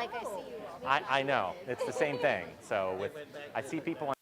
like I see you all. I know. It's the same thing. So I see people on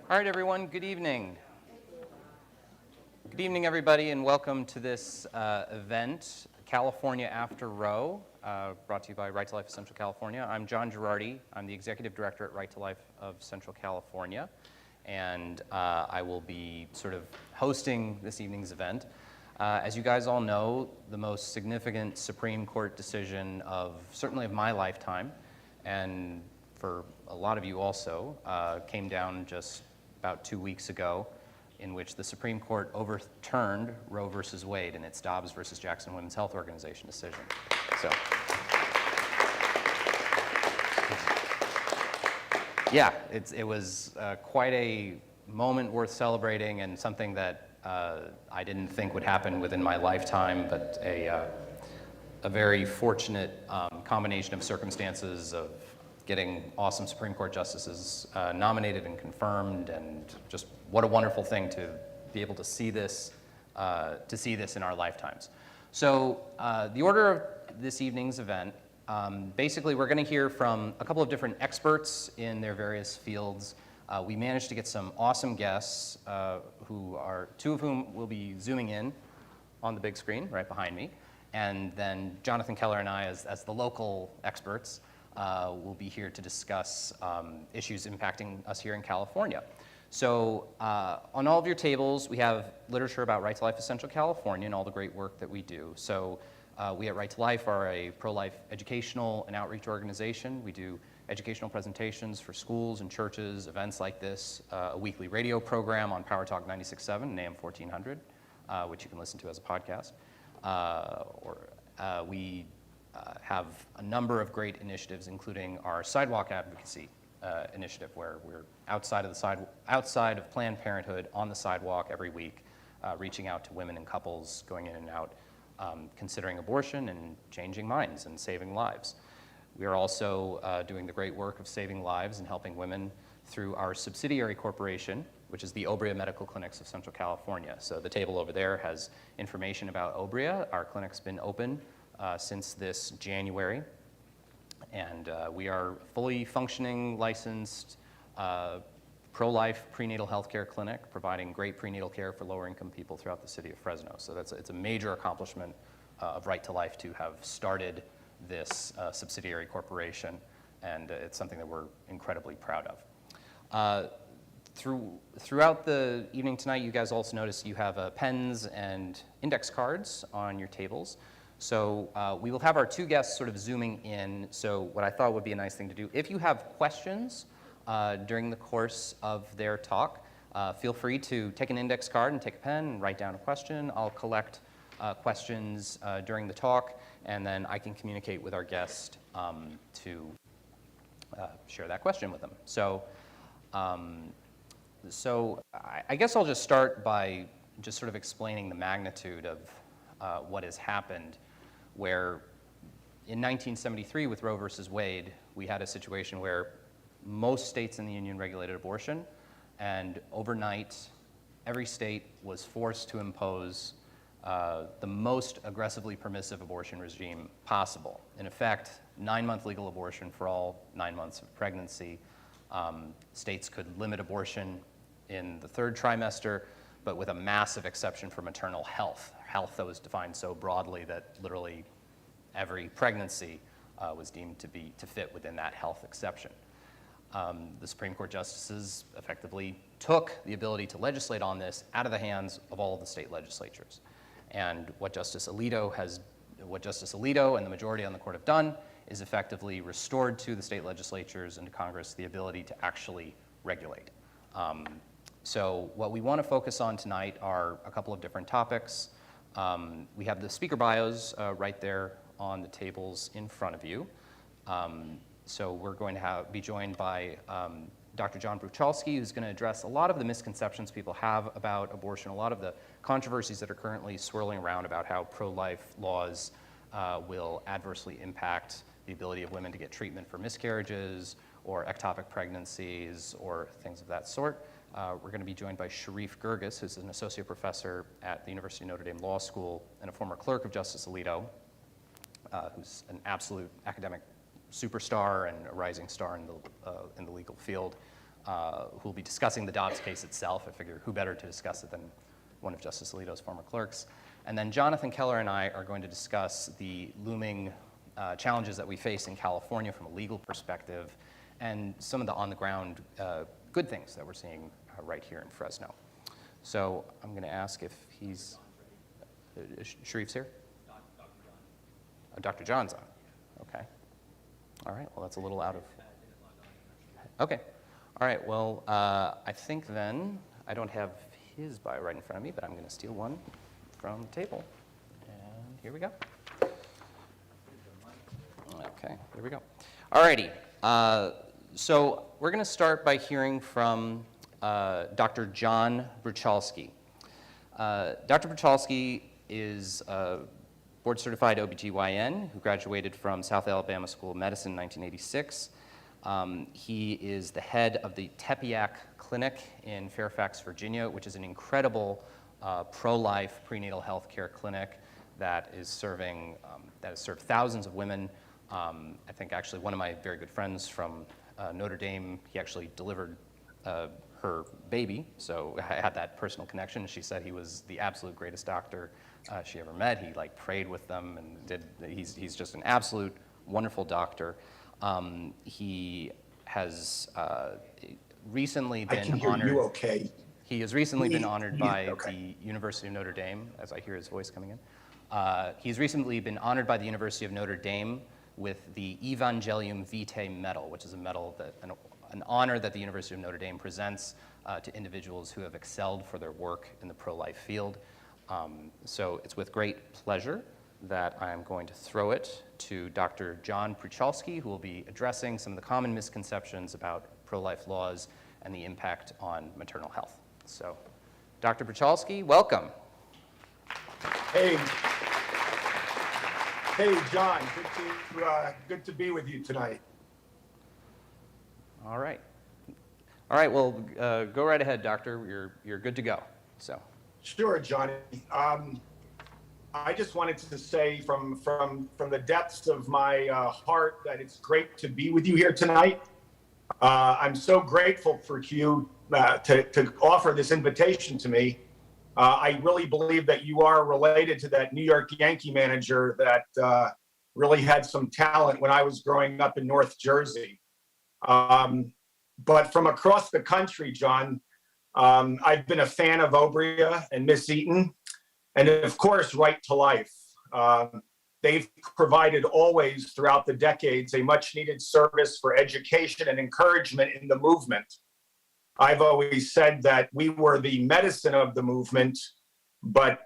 All right, everyone, good evening. Good evening, everybody, and welcome to this event, California After Roe, brought to you by Right to Life of Central California. I'm John Gerardi. I'm the Executive Director at Right to Life of Central California, and I will be sort of hosting this evening's event. As you guys all know, the most significant Supreme Court decision certainly of my lifetime, and for a lot of you also, came down just about 2 weeks ago, in which the Supreme Court overturned Roe versus Wade in its Dobbs versus Jackson Women's Health Organization decision. So, yeah, it was quite a moment worth celebrating, and something that I didn't think would happen within my lifetime, but a very fortunate combination of circumstances of getting awesome Supreme Court justices nominated and confirmed, and just what a wonderful thing to be able to see this in our lifetimes. So the order of this evening's event, basically we're going to hear from a couple of different experts in their various fields. We managed to get some awesome guests, two of whom will be zooming in on the big screen right behind me, and then Jonathan Keller and I, as the local experts, will be here to discuss issues impacting us here in California. So on all of your tables, we have literature about Right to Life of Central California and all the great work that we do. So we at Right to Life are a pro-life educational and outreach organization. We do educational presentations for schools and churches, events like this, a weekly radio program on Power Talk 96.7 and AM 1400, which you can listen to as a podcast. We have a number of great initiatives, including our sidewalk advocacy initiative, where we're outside of Planned Parenthood on the sidewalk every week, reaching out to women and couples going in and out, considering abortion and changing minds and saving lives. We are also doing the great work of saving lives and helping women through our subsidiary corporation, which is the Obria Medical Clinics of Central California. So the table over there has information about Obria. Our clinic's been open since this January, and we are fully functioning, licensed, pro-life prenatal health care clinic, providing great prenatal care for lower income people throughout the city of Fresno. So it's a major accomplishment of Right to Life to have started this subsidiary corporation, and it's something that we're incredibly proud of. Throughout the evening tonight, you guys also notice you have pens and index cards on your tables. So we will have our two guests sort of zooming in. So what I thought would be a nice thing to do, if you have questions during the course of their talk, feel free to take an index card and take a pen and write down a question. I'll collect questions during the talk, and then I can communicate with our guest to share that question with them. So, I guess I'll just start by just sort of explaining the magnitude of what has happened, where in 1973 with Roe versus Wade, we had a situation where most states in the union regulated abortion, and overnight, every state was forced to impose the most aggressively permissive abortion regime possible. In effect, 9-month legal abortion for all 9 months of pregnancy. States could limit abortion in the 3rd trimester, but with a massive exception for maternal health that was defined so broadly that literally every pregnancy was deemed to fit within that health exception. The Supreme Court justices effectively took the ability to legislate on this out of the hands of all of the state legislatures. And what Justice Alito and the majority on the court have done is effectively restored to the state legislatures and to Congress the ability to actually regulate. So what we want to focus on tonight are a couple of different topics. We have the speaker bios right there on the tables in front of you. So we're going to be joined by Dr. John Bruchalski, who's going to address a lot of the misconceptions people have about abortion, a lot of the controversies that are currently swirling around about how pro-life laws will adversely impact the ability of women to get treatment for miscarriages or ectopic pregnancies or things of that sort. We're going to be joined by Sherif Girgis, who's an associate professor at the University of Notre Dame Law School and a former clerk of Justice Alito, who's an absolute academic superstar and a rising star in the legal field, who will be discussing the Dobbs case itself. I figure who better to discuss it than one of Justice Alito's former clerks. And then Jonathan Keller and I are going to discuss the looming challenges that we face in California from a legal perspective and some of the on-the-ground good things that we're seeing right here in Fresno. So I'm going to ask if he's, Sherif's here? Dr. John's on, okay. All right, well, that's a little out of, okay. All right, well, I think then, I don't have his bio right in front of me, but I'm going to steal one from the table. And here we go. Okay, here we go. All righty, so we're going to start by hearing from Dr. John Bruchalski. Dr. Bruchalski is a board-certified OBGYN who graduated from South Alabama School of Medicine in 1986. He is the head of the Tepeyac Clinic in Fairfax, Virginia, which is an incredible pro-life prenatal health care clinic that is serving, that has served thousands of women. I think actually one of my very good friends from Notre Dame, he actually delivered her baby, so I had that personal connection. She said he was the absolute greatest doctor she ever met. He like prayed with them and he's just an absolute wonderful doctor. He has recently been honored. I can hear you okay. He has recently been honored by the University of Notre Dame, as I hear his voice coming in. He's recently been honored by the University of Notre Dame with the Evangelium Vitae Medal, which is a medal that, an honor that the University of Notre Dame presents to individuals who have excelled for their work in the pro-life field. So it's with great pleasure that I'm going to throw it to Dr. John Bruchalski, who will be addressing some of the common misconceptions about pro-life laws and the impact on maternal health. So, Dr. Bruchalski, welcome. Hey. Hey, John, good to be with you tonight. All right. All right, well, go right ahead, doctor. You're good to go, so. Sure, Johnny. I just wanted to say from the depths of my heart that it's great to be with you here tonight. I'm so grateful for you to offer this invitation to me. I really believe that you are related to that New York Yankee manager that really had some talent when I was growing up in North Jersey. But from across the country, John, I've been a fan of Obria and Miss Eaton, and of course, Right to Life. They've provided always throughout the decades a much needed service for education and encouragement in the movement. I've always said that we were the medicine of the movement, but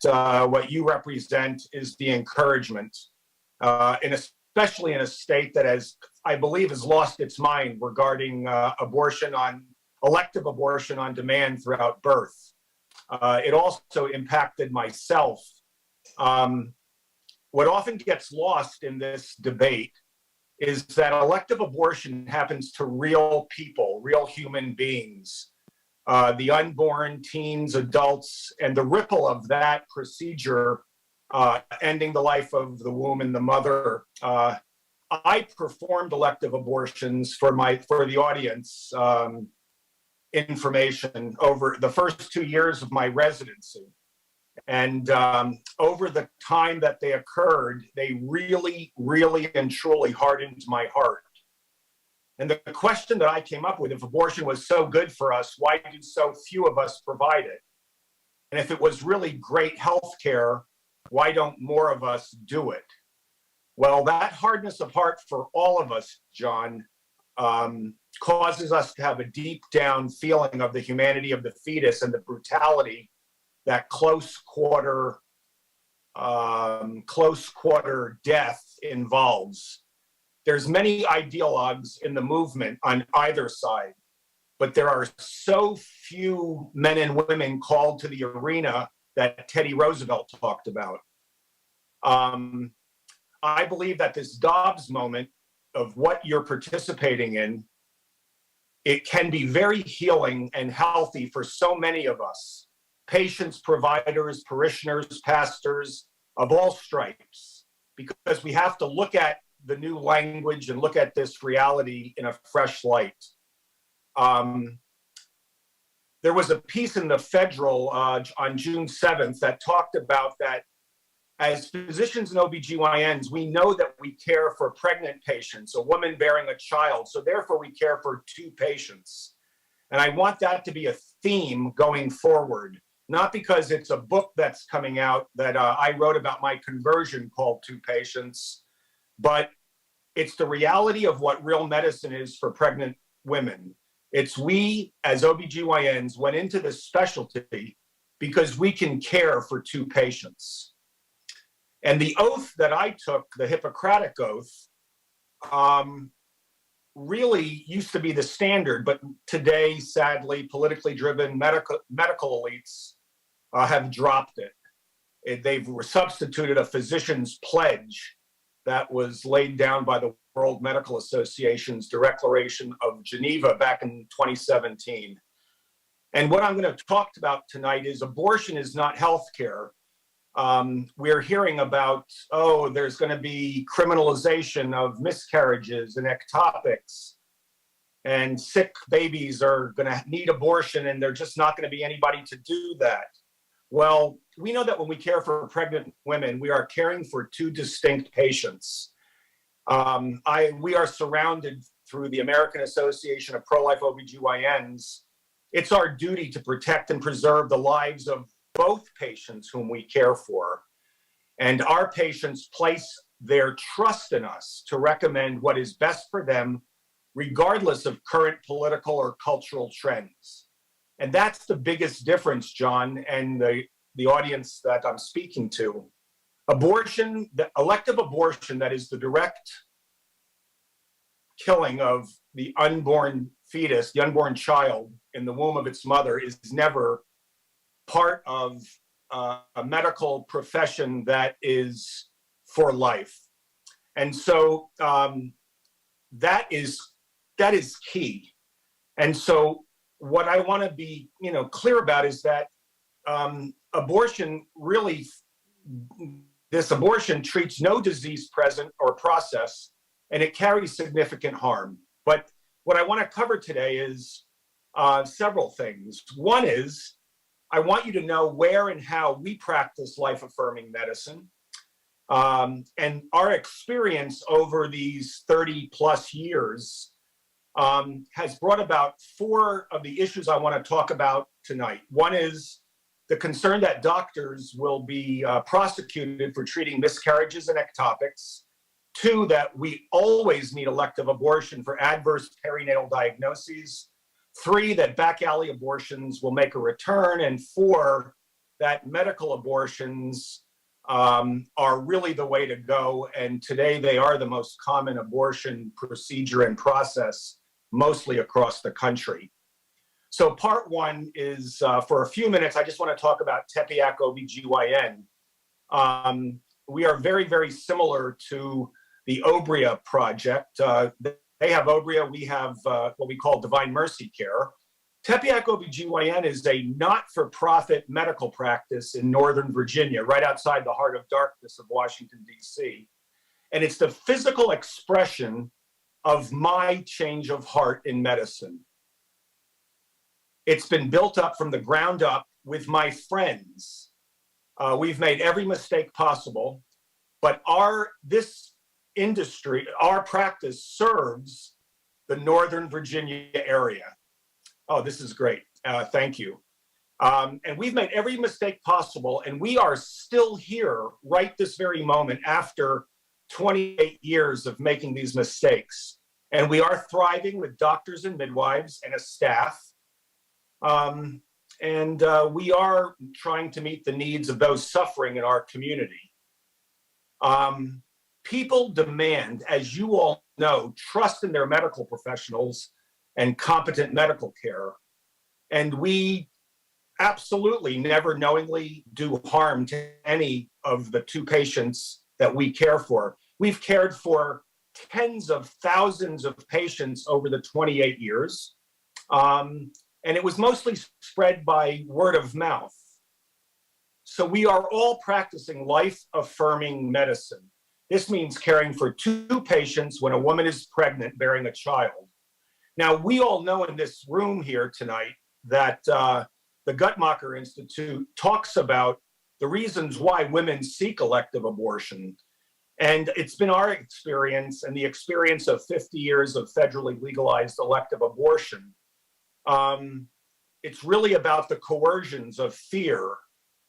what you represent is the encouragement, especially in a state that has, I believe, has lost its mind regarding elective abortion on demand throughout birth. It also impacted myself. What often gets lost in this debate is that elective abortion happens to real people, real human beings, the unborn, teens, adults, and the ripple of that procedure ending the life of the womb and the mother. I performed elective abortions for the audience information over the first 2 years of my residency. And over the time that they occurred, they really, really and truly hardened my heart. And the question that I came up with, if abortion was so good for us, why do so few of us provide it? And if it was really great health care, why don't more of us do it? Well, that hardness of heart for all of us, John, causes us to have a deep down feeling of the humanity of the fetus and the brutality that close quarter death involves. There's many ideologues in the movement on either side, but there are so few men and women called to the arena that Teddy Roosevelt talked about. I believe that this Dobbs moment of what you're participating in, it can be very healing and healthy for so many of us, patients, providers, parishioners, pastors of all stripes, because we have to look at the new language and look at this reality in a fresh light. There was a piece in the Federal on June 7th that talked about that as physicians and OBGYNs, we know that we care for pregnant patients, a woman bearing a child, so therefore we care for two patients. And I want that to be a theme going forward, not because it's a book that's coming out that I wrote about my conversion called Two Patients, but it's the reality of what real medicine is for pregnant women. It's we as OBGYNs went into this specialty because we can care for two patients. And the oath that I took, the Hippocratic Oath, really used to be the standard, but today, sadly, politically driven medical elites have dropped it. They've substituted a physician's pledge that was laid down by the World Medical Association's Declaration of Geneva back in 2017. And what I'm going to talk about tonight is abortion is not healthcare. We're hearing about, oh, there's going to be criminalization of miscarriages and ectopics, and sick babies are going to need abortion, and there's just not going to be anybody to do that. Well, we know that when we care for pregnant women, we are caring for two distinct patients. We are surrounded through the American Association of Pro-Life OBGYNs. It's our duty to protect and preserve the lives of both patients whom we care for. And our patients place their trust in us to recommend what is best for them, regardless of current political or cultural trends. And that's the biggest difference, John, and the audience that I'm speaking to. Abortion, the elective abortion, that is the direct killing of the unborn fetus, the unborn child in the womb of its mother, is never part of a medical profession that is for life. And so that is key. And so what I want to be clear about is that abortion really, this abortion treats no disease present or process, and it carries significant harm. But what I want to cover today is several things. One is, I want you to know where and how we practice life-affirming medicine. And our experience over these 30 plus years has brought about four of the issues I want to talk about tonight. One is the concern that doctors will be prosecuted for treating miscarriages and ectopics. Two, that we always need elective abortion for adverse perinatal diagnoses. Three, that back alley abortions will make a return. And four, that medical abortions are really the way to go. And today they are the most common abortion procedure and process, mostly across the country. So part one is, for a few minutes, I just want to talk about Tepeyac OBGYN. We are very, very similar to the Obria project. They have Obria, we have what we call Divine Mercy Care. Tepeyac OBGYN is a not-for-profit medical practice in Northern Virginia, right outside the heart of darkness of Washington, D.C. And it's the physical expression of my change of heart in medicine. It's been built up from the ground up with my friends. We've made every mistake possible, but this industry, our practice serves the Northern Virginia area. Oh, this is great. Thank you. And we've made every mistake possible, and we are still here right this very moment after 28 years of making these mistakes. And we are thriving with doctors and midwives and a staff. We are trying to meet the needs of those suffering in our community. People demand, as you all know, trust in their medical professionals and competent medical care. And we absolutely never knowingly do harm to any of the two patients that we care for. We've cared for tens of thousands of patients over the 28 years. And it was mostly spread by word of mouth. So we are all practicing life-affirming medicine. This means caring for two patients when a woman is pregnant, bearing a child. Now, we all know in this room here tonight that the Guttmacher Institute talks about the reasons why women seek elective abortion. And it's been our experience and the experience of 50 years of federally legalized elective abortion. It's really about the coercions of fear,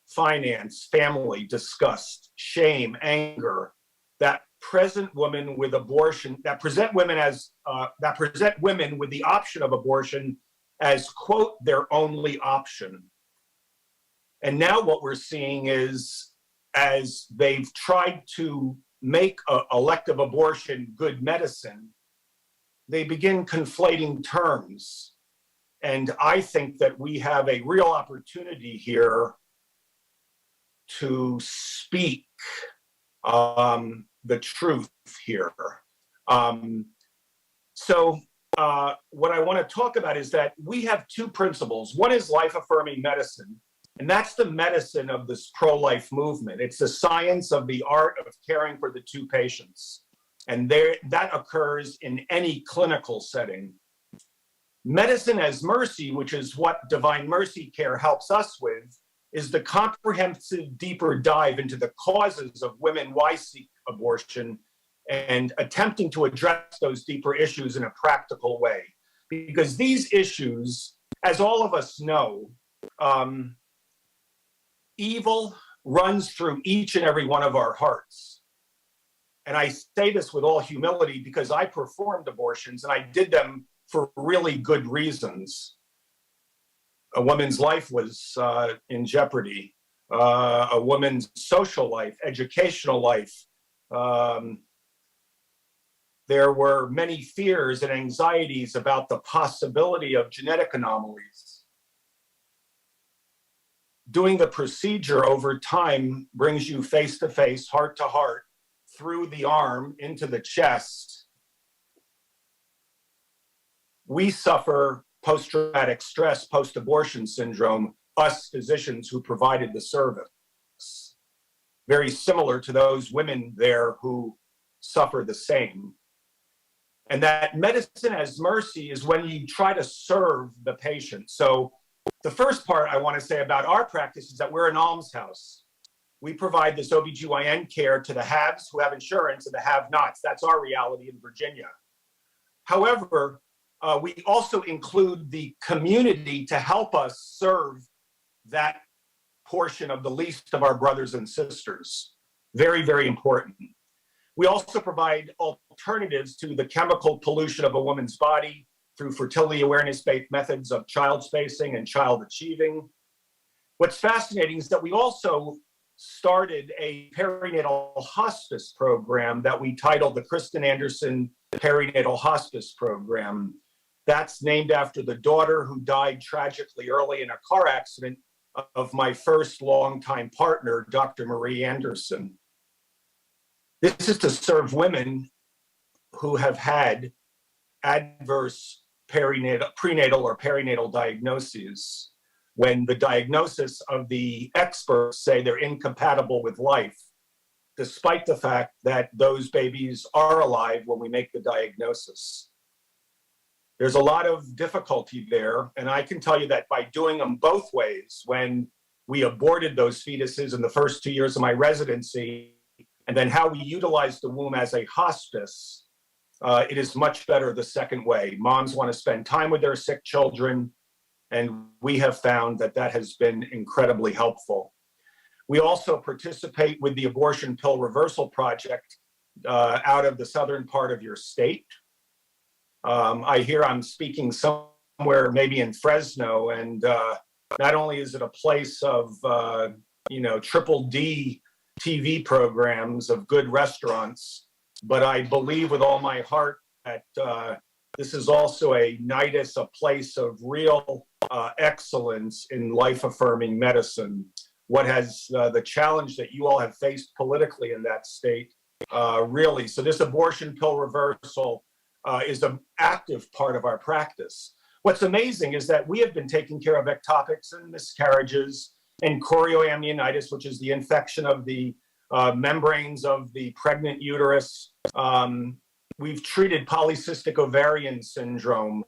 finance, family, disgust, shame, anger, that present women with abortion, that present women with the option of abortion as, quote, their only option. And now what we're seeing is, as they've tried to make elective abortion good medicine, they begin conflating terms. And I think that we have a real opportunity here to speak the truth here. What I want to talk about is that we have two principles. One is life-affirming medicine, and that's the medicine of this pro-life movement. It's the science of the art of caring for the two patients. And that occurs in any clinical setting. Medicine as mercy, which is what Divine Mercy Care helps us with, is the comprehensive, deeper dive into the causes of women why seek abortion and attempting to address those deeper issues in a practical way. Because these issues, as all of us know, evil runs through each and every one of our hearts. And I say this with all humility because I performed abortions and I did them for really good reasons. A woman's life was in jeopardy, a woman's social life, educational life. There were many fears and anxieties about the possibility of genetic anomalies. Doing the procedure over time brings you face to face, heart to heart, through the arm into the chest. We suffer post-traumatic stress, post-abortion syndrome, us physicians who provided the service. Very similar to those women there who suffer the same. And that medicine as mercy is when you try to serve the patient. So the first part I want to say about our practice is that we're an almshouse. We provide this OBGYN care to the haves who have insurance and the have-nots. That's our reality in Virginia. However, we also include the community to help us serve that portion of the least of our brothers and sisters. Very, very important. We also provide alternatives to the chemical pollution of a woman's body through fertility awareness-based methods of child spacing and child achieving. What's fascinating is that we also started a perinatal hospice program that we titled the Kristen Anderson Perinatal Hospice Program. That's named after the daughter who died tragically early in a car accident of my first longtime partner, Dr. Marie Anderson. This is to serve women who have had adverse prenatal or perinatal diagnoses, when the diagnosis of the experts say they're incompatible with life, despite the fact that those babies are alive when we make the diagnosis. There's a lot of difficulty there, and I can tell you that by doing them both ways, when we aborted those fetuses in the first 2 years of my residency, and then how we utilize the womb as a hospice, it is much better the second way. Moms want to spend time with their sick children, and we have found that that has been incredibly helpful. We also participate with the Abortion Pill Reversal Project out of the southern part of your state. I hear I'm speaking somewhere maybe in Fresno, and not only is it a place of triple D TV programs of good restaurants, but I believe with all my heart that this is also a nidus, a place of real excellence in life-affirming medicine. What has the challenge that you all have faced politically in that state, really. So this abortion pill reversal is an active part of our practice. What's amazing is that we have been taking care of ectopics and miscarriages and chorioamnionitis, which is the infection of the membranes of the pregnant uterus. We've treated polycystic ovarian syndrome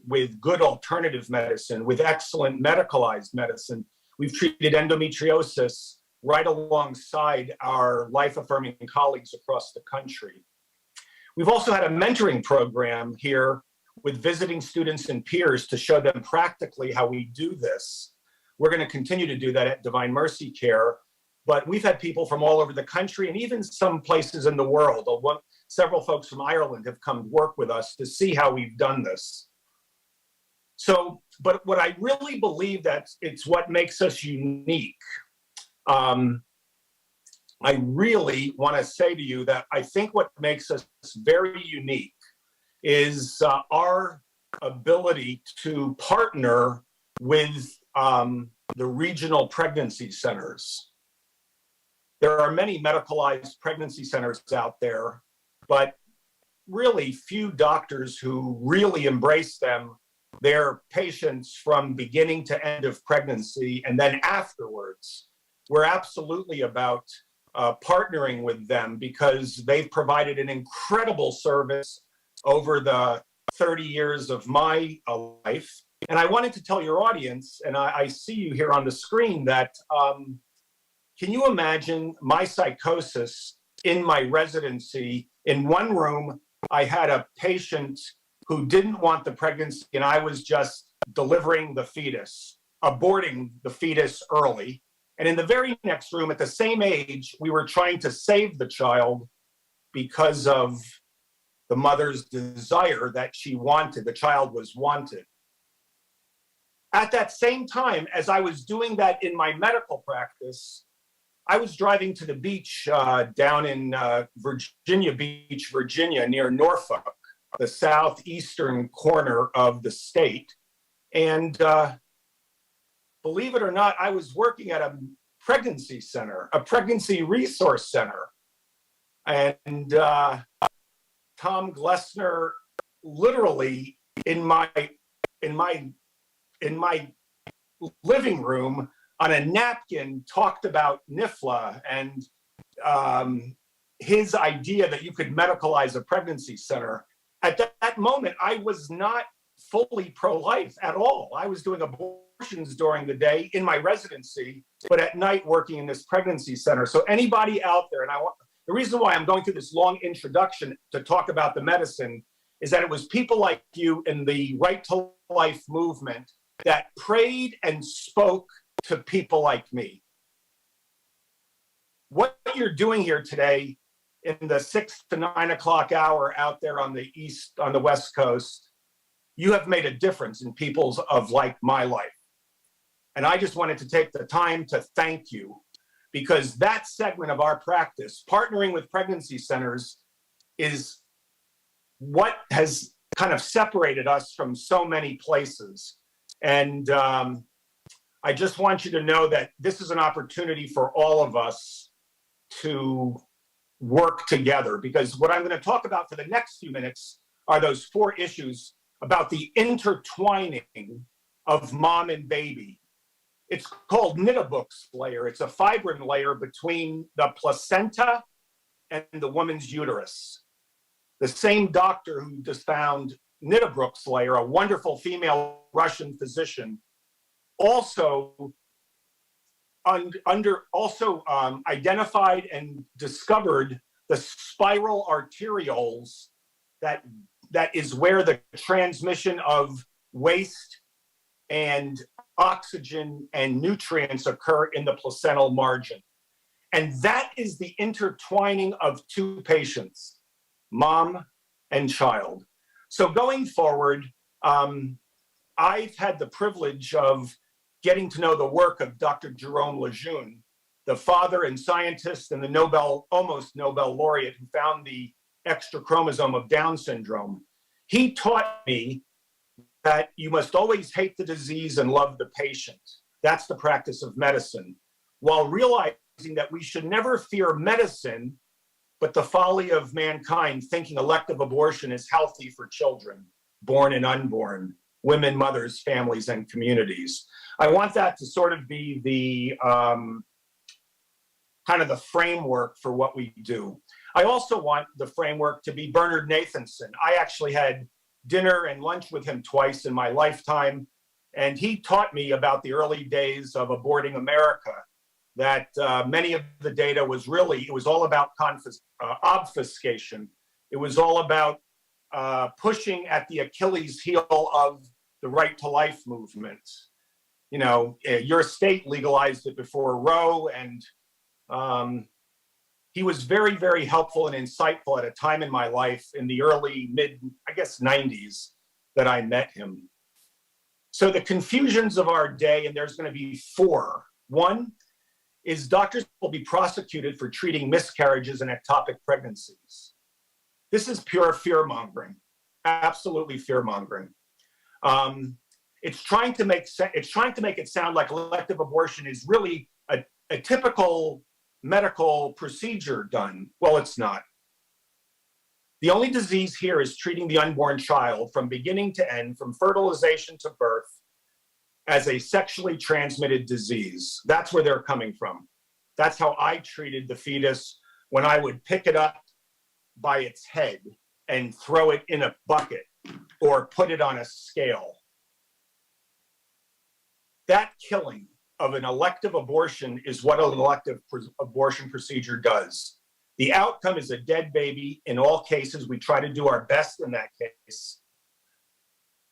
with good alternative medicine, with excellent medicalized medicine. We've treated endometriosis right alongside our life-affirming colleagues across the country. We've also had a mentoring program here with visiting students and peers to show them practically how we do this. We're going to continue to do that at Divine Mercy Care, but we've had people from all over the country and even some places in the world. Several folks from Ireland have come to work with us to see how we've done this. So, but what I really believe that it's what makes us unique. I really want to say to you that I think what makes us very unique is our ability to partner with the regional pregnancy centers. There are many medicalized pregnancy centers out there, but really few doctors who really embrace them, their patients from beginning to end of pregnancy and then afterwards. We're absolutely about partnering with them because they've provided an incredible service over the 30 years of my life. And I wanted to tell your audience, and I see you here on the screen, that can you imagine my psychosis in my residency? In one room, I had a patient who didn't want the pregnancy, and I was just delivering the fetus, aborting the fetus early. And in the very next room, at the same age, we were trying to save the child because of the mother's desire that she wanted, the child was wanted. At that same time, as I was doing that in my medical practice, I was driving to the beach down in Virginia Beach, Virginia, near Norfolk, the southeastern corner of the state. And believe it or not, I was working at a pregnancy center, a pregnancy resource center. And Tom Glessner literally in my living room on a napkin talked about NIFLA and his idea that you could medicalize a pregnancy center. At that moment, I was not fully pro-life at all. I was doing abortions during the day in my residency, but at night working in this pregnancy center. So anybody out there, and the reason why I'm going through this long introduction to talk about the medicine is that it was people like you in the Right to Life movement that prayed and spoke to people like me. What you're doing here today in the 6 to 9 o'clock hour out there on the West Coast, you have made a difference in people's of like my life. And I just wanted to take the time to thank you, because that segment of our practice, partnering with pregnancy centers, is what has kind of separated us from so many places. And I just want you to know that this is an opportunity for all of us to work together, because what I'm going to talk about for the next few minutes are those 4 issues about the intertwining of mom and baby. It's called Nitabuch's layer. It's a fibrin layer between the placenta and the woman's uterus. The same doctor who just found Nitabuch's layer, a wonderful female Russian physician, also identified and discovered the spiral arterioles that is where the transmission of waste and oxygen and nutrients occur in the placental margin. And that is the intertwining of 2 patients, mom and child. So going forward, I've had the privilege of getting to know the work of Dr. Jerome Lejeune, the father and scientist and the almost Nobel laureate who found the extra chromosome of Down syndrome. He taught me that you must always hate the disease and love the patient. That's the practice of medicine, while realizing that we should never fear medicine, but the folly of mankind thinking elective abortion is healthy for children, born and unborn, women, mothers, families, and communities. I want that to sort of be the kind of the framework for what we do. I also want the framework to be Bernard Nathanson. I actually had dinner and lunch with him twice in my lifetime, and he taught me about the early days of aborting America, that many of the data was really, it was all about obfuscation. It was all about pushing at the Achilles heel of the right to life movement. You know, your state legalized it before Roe, and he was very, very helpful and insightful at a time in my life in the early, mid, I guess, 90s that I met him. So the confusions of our day, and there's going to be four. One is doctors will be prosecuted for treating miscarriages and ectopic pregnancies. This is pure fear-mongering, absolutely fear-mongering. It's trying to make it sound like elective abortion is really a typical medical procedure done. Well, it's not. The only disease here is treating the unborn child from beginning to end, from fertilization to birth, as a sexually transmitted disease. That's where they're coming from. That's how I treated the fetus when I would pick it up by its head and throw it in a bucket or put it on a scale. That killing of an elective abortion is what an elective abortion procedure does. The outcome is a dead baby. In all cases, we try to do our best in that case.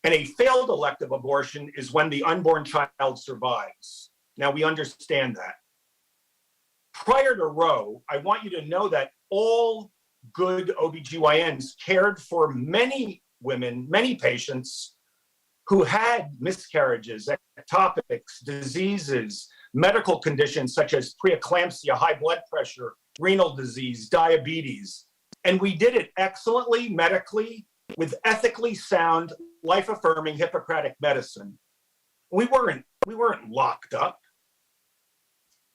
And a failed elective abortion is when the unborn child survives. Now, we understand that. Prior to Roe, I want you to know that all good OBGYNs cared for many women, many patients who had miscarriages, ectopics, diseases, medical conditions such as preeclampsia, high blood pressure, renal disease, diabetes. And we did it excellently, medically, with ethically sound, life-affirming Hippocratic medicine. We weren't locked up.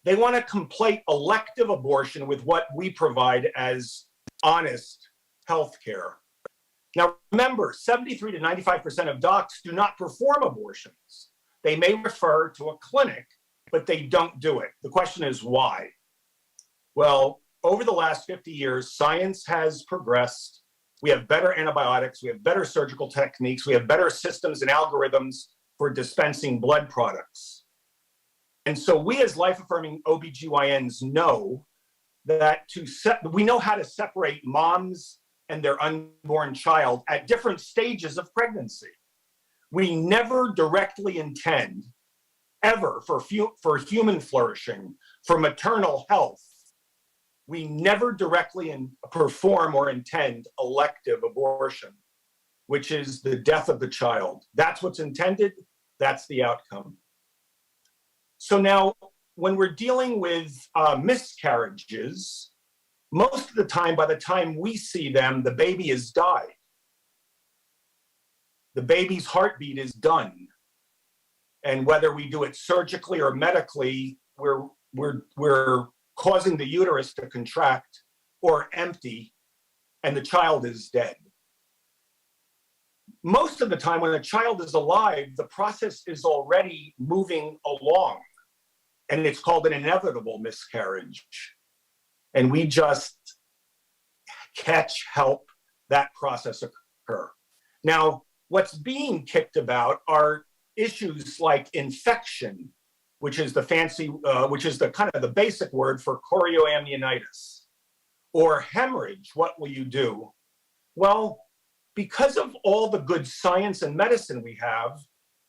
They want to conflate elective abortion with what we provide as honest health care. Now, remember, 73 to 95% of docs do not perform abortions. They may refer to a clinic, but they don't do it. The question is why? Well, over the last 50 years, science has progressed. We have better antibiotics, we have better surgical techniques, we have better systems and algorithms for dispensing blood products. And so we as life-affirming OBGYNs know that we know how to separate moms and their unborn child at different stages of pregnancy. We never directly intend, ever, for human flourishing, for maternal health. We never directly perform or intend elective abortion, which is the death of the child. That's what's intended, that's the outcome. So now, when we're dealing with miscarriages, most of the time, by the time we see them, the baby has died. The baby's heartbeat is done. And whether we do it surgically or medically, we're causing the uterus to contract or empty, and the child is dead. Most of the time, when a child is alive, the process is already moving along, and it's called an inevitable miscarriage. And we just help that process occur. Now, what's being kicked about are issues like infection, which is the kind of the basic word for chorioamnionitis, or hemorrhage. What will you do? Well, because of all the good science and medicine we have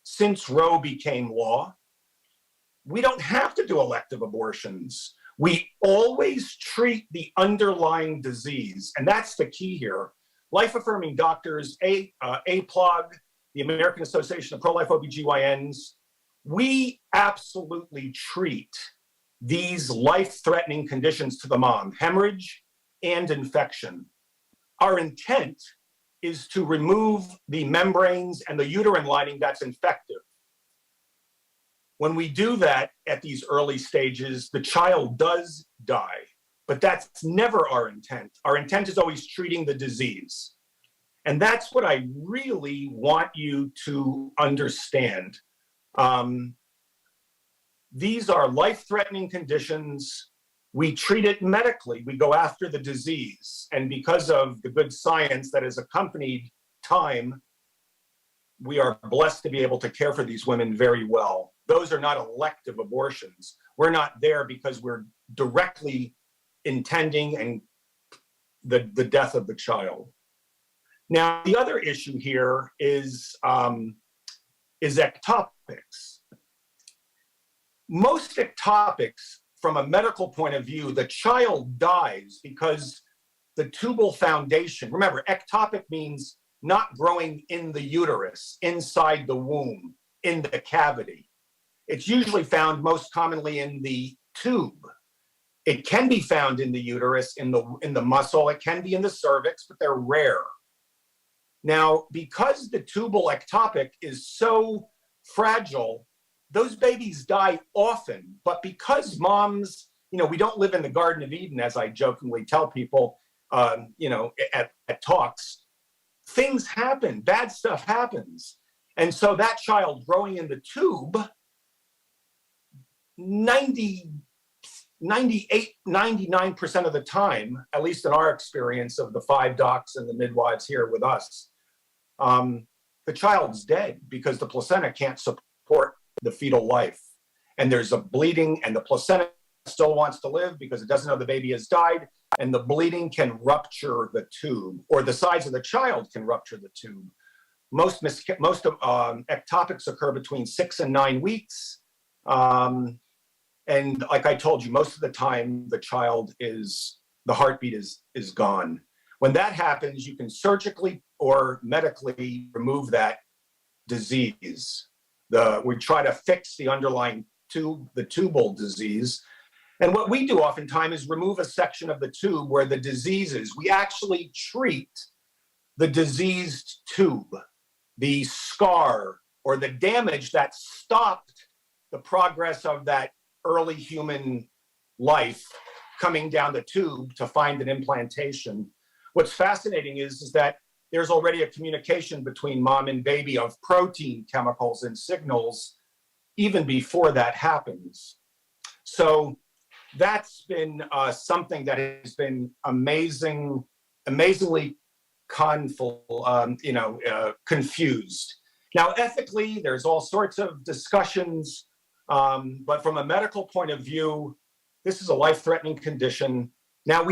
since Roe became law, we don't have to do elective abortions. We always treat the underlying disease, and that's the key here. life-affirming doctors, APLOG, the American Association of Pro-Life OBGYNs, we absolutely treat these life-threatening conditions to the mom, hemorrhage and infection. Our intent is to remove the membranes and the uterine lining that's infective. When we do that at these early stages, the child does die, but that's never our intent. Our intent is always treating the disease. And that's what I really want you to understand. These are life-threatening conditions. We treat it medically. We go after the disease. And because of the good science that has accompanied time, we are blessed to be able to care for these women very well. Those are not elective abortions. We're not there because we're directly intending and the death of the child. Now, the other issue here is ectopics. Most ectopics, from a medical point of view, the child dies because the tubal foundation, remember, ectopic means not growing in the uterus, inside the womb, in the cavity. It's usually found most commonly in the tube. It can be found in the uterus, in the muscle, it can be in the cervix, but they're rare. Now, because the tubal ectopic is so fragile, those babies die often, but because moms, we don't live in the Garden of Eden, as I jokingly tell people, at talks, things happen, bad stuff happens. And so that child growing in the tube, 99% of the time, at least in our experience of the 5 docs and the midwives here with us, the child's dead because the placenta can't support the fetal life. And there's a bleeding, and the placenta still wants to live because it doesn't know the baby has died, and the bleeding can rupture the tube, or the size of the child can rupture the tube. Most ectopics occur between 6 and 9 weeks. And like I told you, most of the time, the heartbeat is gone. When that happens, you can surgically or medically remove that disease. We try to fix the underlying the tubal disease. And what we do oftentimes is remove a section of the tube where the disease is. We actually treat the diseased tube, the scar, or the damage that stopped the progress of that early human life coming down the tube to find an implantation. What's fascinating is that there's already a communication between mom and baby of protein chemicals and signals even before that happens. So that's been something that has been amazingly confused. Now, ethically, there's all sorts of discussions, but from a medical point of view, this is a life-threatening condition. Now,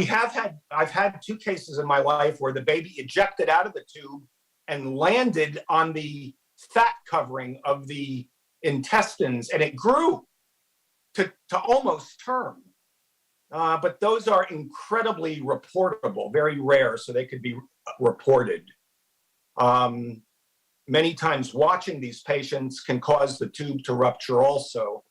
I've had 2 cases in my life where the baby ejected out of the tube and landed on the fat covering of the intestines, and it grew to almost term. But those are incredibly reportable, very rare, so they could be reported. Many times watching these patients can cause the tube to rupture also.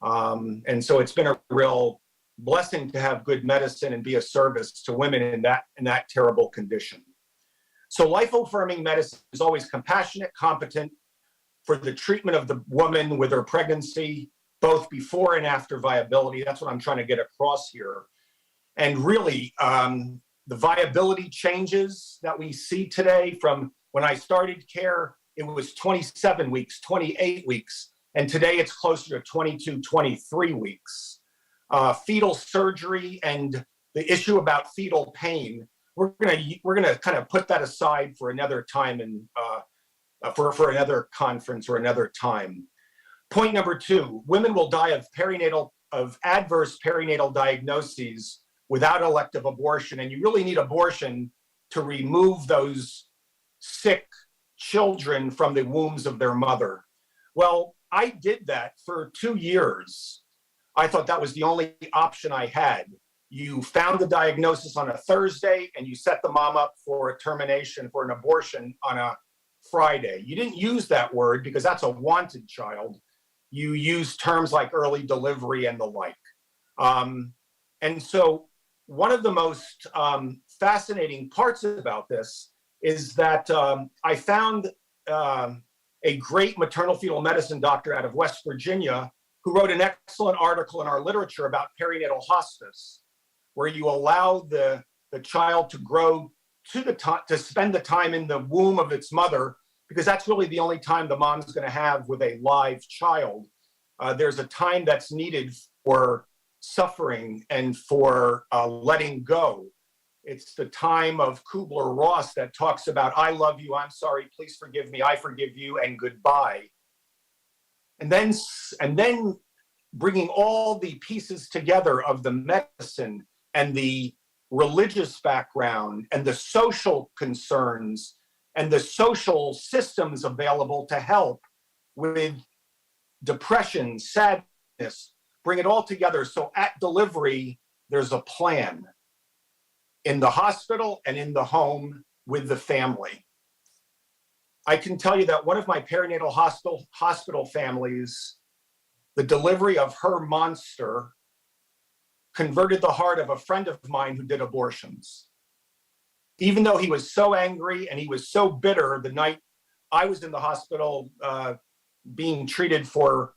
And so it's been a real blessing to have good medicine and be a service to women in that terrible condition. So life-affirming medicine is always compassionate, competent for the treatment of the woman with her pregnancy, both before and after viability. That's what I'm trying to get across here. And really, the viability changes that we see today from when I started care, it was 27 weeks, 28 weeks, and today it's closer to 22, 23 weeks. Fetal surgery and the issue about fetal pain, we're gonna kind of put that aside for another time and for another conference or another time. Point number 2, women will die of adverse perinatal diagnoses without elective abortion, and you really need abortion to remove those sick children from the wombs of their mother. Well, I did that for 2 years. I thought that was the only option I had. you found the diagnosis on a Thursday and you set the mom up for a termination for an abortion on a Friday. You didn't use that word because that's a wanted child. You use terms like early delivery and the like. And so one of the most fascinating parts about this is that I found a great maternal fetal medicine doctor out of West Virginia who wrote an excellent article in our literature about perinatal hospice, where you allow the child to grow to spend the time in the womb of its mother, because that's really the only time the mom's going to have with a live child. There's a time that's needed for suffering and for letting go. It's the time of Kubler-Ross that talks about, I love you, I'm sorry, please forgive me, I forgive you, and goodbye. And then bringing all the pieces together of the medicine and the religious background and the social concerns and the social systems available to help with depression, sadness, bring it all together. So at delivery, there's a plan in the hospital and in the home with the family. I can tell you that one of my perinatal hospital families, the delivery of her monster converted the heart of a friend of mine who did abortions. Even though he was so angry and he was so bitter the night I was in the hospital being treated for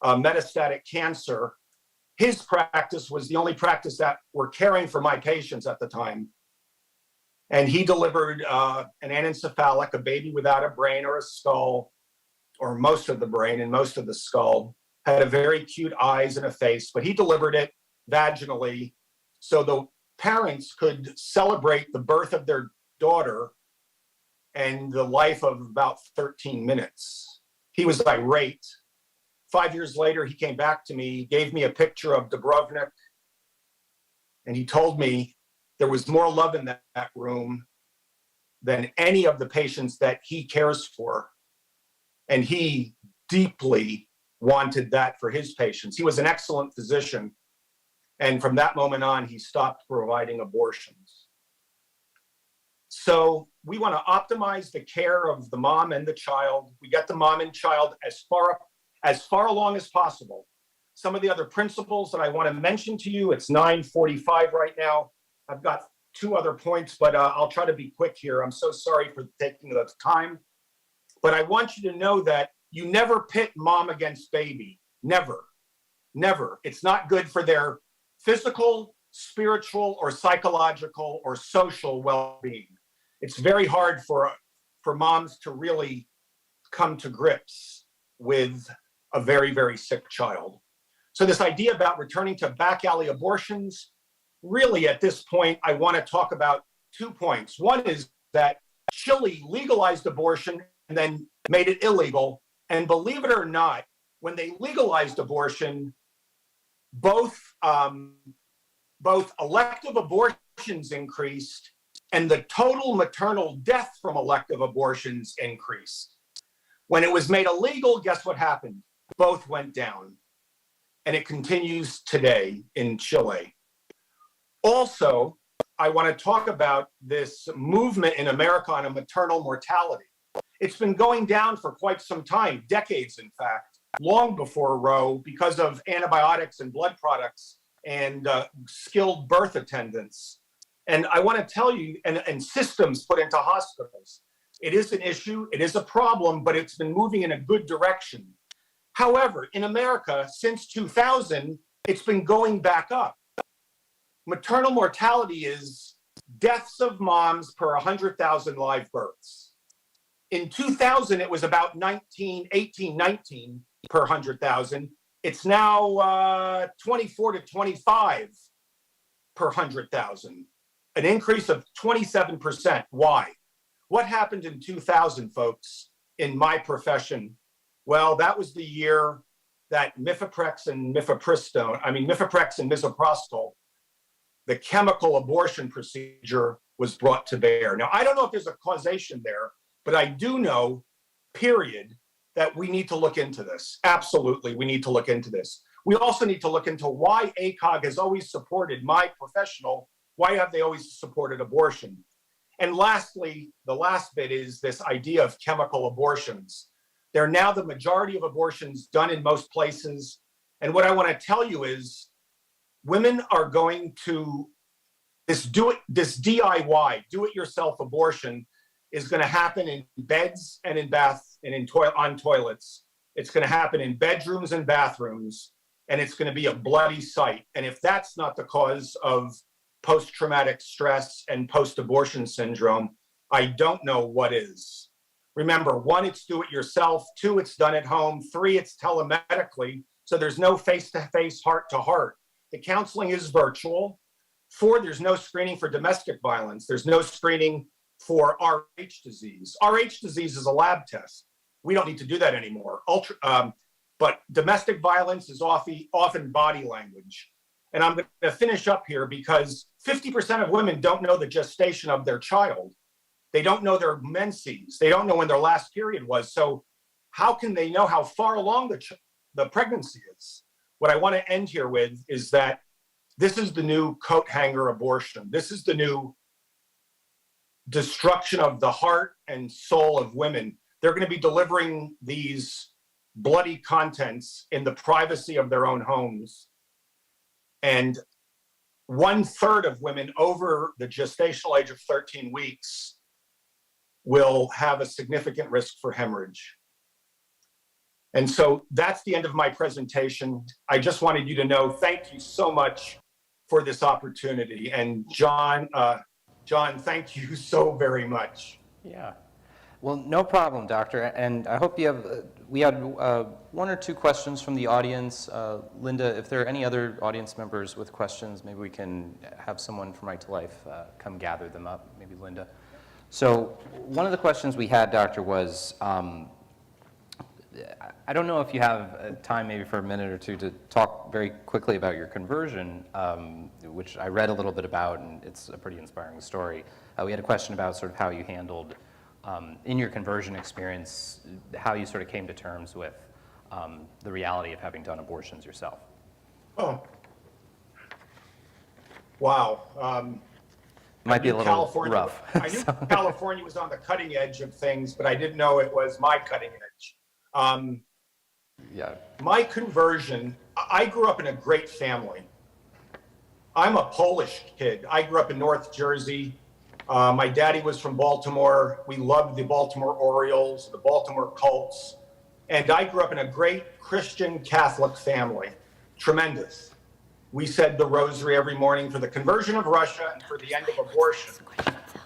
metastatic cancer, his practice was the only practice that were caring for my patients at the time. And he delivered an anencephalic, a baby without a brain or a skull, or most of the brain and most of the skull, had a very cute eyes and a face, but he delivered it vaginally so the parents could celebrate the birth of their daughter and the life of about 13 minutes. He was irate. 5 years later, he came back to me, gave me a picture of Dubrovnik, and he told me there was more love in that room than any of the patients that he cares for. And he deeply wanted that for his patients. He was an excellent physician. And from that moment on, he stopped providing abortions. So we want to optimize the care of the mom and the child. We get the mom and child as far along as possible. Some of the other principles that I want to mention to you, it's 9:45 right now. I've got two other points, but I'll try to be quick here. I'm so sorry for taking the time. But I want you to know that you never pit mom against baby. Never, never. It's not good for their physical, spiritual, or psychological, or social well-being. It's very hard for moms to really come to grips with a very, very sick child. So this idea about returning to back alley abortions, really at this point, I want to talk about 2 points. One is that Chile legalized abortion and then made it illegal. And believe it or not, when they legalized abortion, both elective abortions increased and the total maternal death from elective abortions increased. When it was made illegal, guess what happened? Both went down. And it continues today in Chile. Also, I want to talk about this movement in America on maternal mortality. It's been going down for quite some time, decades, in fact, long before Roe, because of antibiotics and blood products and skilled birth attendants. And I want to tell you, and systems put into hospitals. It is an issue, it is a problem, but it's been moving in a good direction. However, in America, since 2000, it's been going back up. Maternal mortality is deaths of moms per 100,000 live births. In 2000, it was about 19 per 100,000. It's now 24 to 25 per 100,000, an increase of 27%. Why? What happened in 2000, folks, in my profession? Well, that was the year that mifeprex and misoprostol, the chemical abortion procedure, was brought to bear. Now, I don't know if there's a causation there, but I do know, period, that we need to look into this. Absolutely, we need to look into this. We also need to look into why ACOG has always supported why have they always supported abortion? And lastly, the last bit is this idea of chemical abortions. They're now the majority of abortions done in most places. And what I want to tell you is women are going to, this DIY, do-it-yourself abortion is going to happen in beds and in baths and on toilets. It's going to happen in bedrooms and bathrooms, and it's going to be a bloody sight. And if that's not the cause of post-traumatic stress and post-abortion syndrome, I don't know what is. Remember, 1, it's do-it-yourself. 2, it's done at home. 3, it's telemedically, so there's no face-to-face, heart-to-heart. The counseling is virtual. 4, there's no screening for domestic violence. There's no screening for Rh disease. Rh disease is a lab test. We don't need to do that anymore. But domestic violence is often body language. And I'm going to finish up here because 50% of women don't know the gestation of their child. They don't know their menses. They don't know when their last period was. So how can they know how far along the pregnancy is? What I want to end here with is that this is the new coat hanger abortion. This is the new destruction of the heart and soul of women. They're going to be delivering these bloody contents in the privacy of their own homes. And 1/3 of women over the gestational age of 13 weeks will have a significant risk for hemorrhage. And so that's the end of my presentation. I just wanted you to know, thank you so much for this opportunity. And John, thank you so very much. Yeah. Well, no problem, Doctor. And I hope you have, we had 1 or 2 questions from the audience. Linda, if there are any other audience members with questions, maybe we can have someone from Right to Life come gather them up, maybe Linda. So one of the questions we had, Doctor, was, I don't know if you have time maybe for a minute or 2 to talk very quickly about your conversion, which I read a little bit about, and it's a pretty inspiring story. We had a question about sort of how you handled, in your conversion experience, how you sort of came to terms with the reality of having done abortions yourself. Oh, wow. Might be a little rough. I knew California was on the cutting edge of things, but I didn't know it was my cutting edge. Yeah. My conversion, I grew up in a great family. I'm a Polish kid. I grew up in North Jersey. My daddy was from Baltimore. We loved the Baltimore Orioles, the Baltimore Colts. And I grew up in a great Christian Catholic family. Tremendous. We said the rosary every morning for the conversion of Russia and for the end of abortion.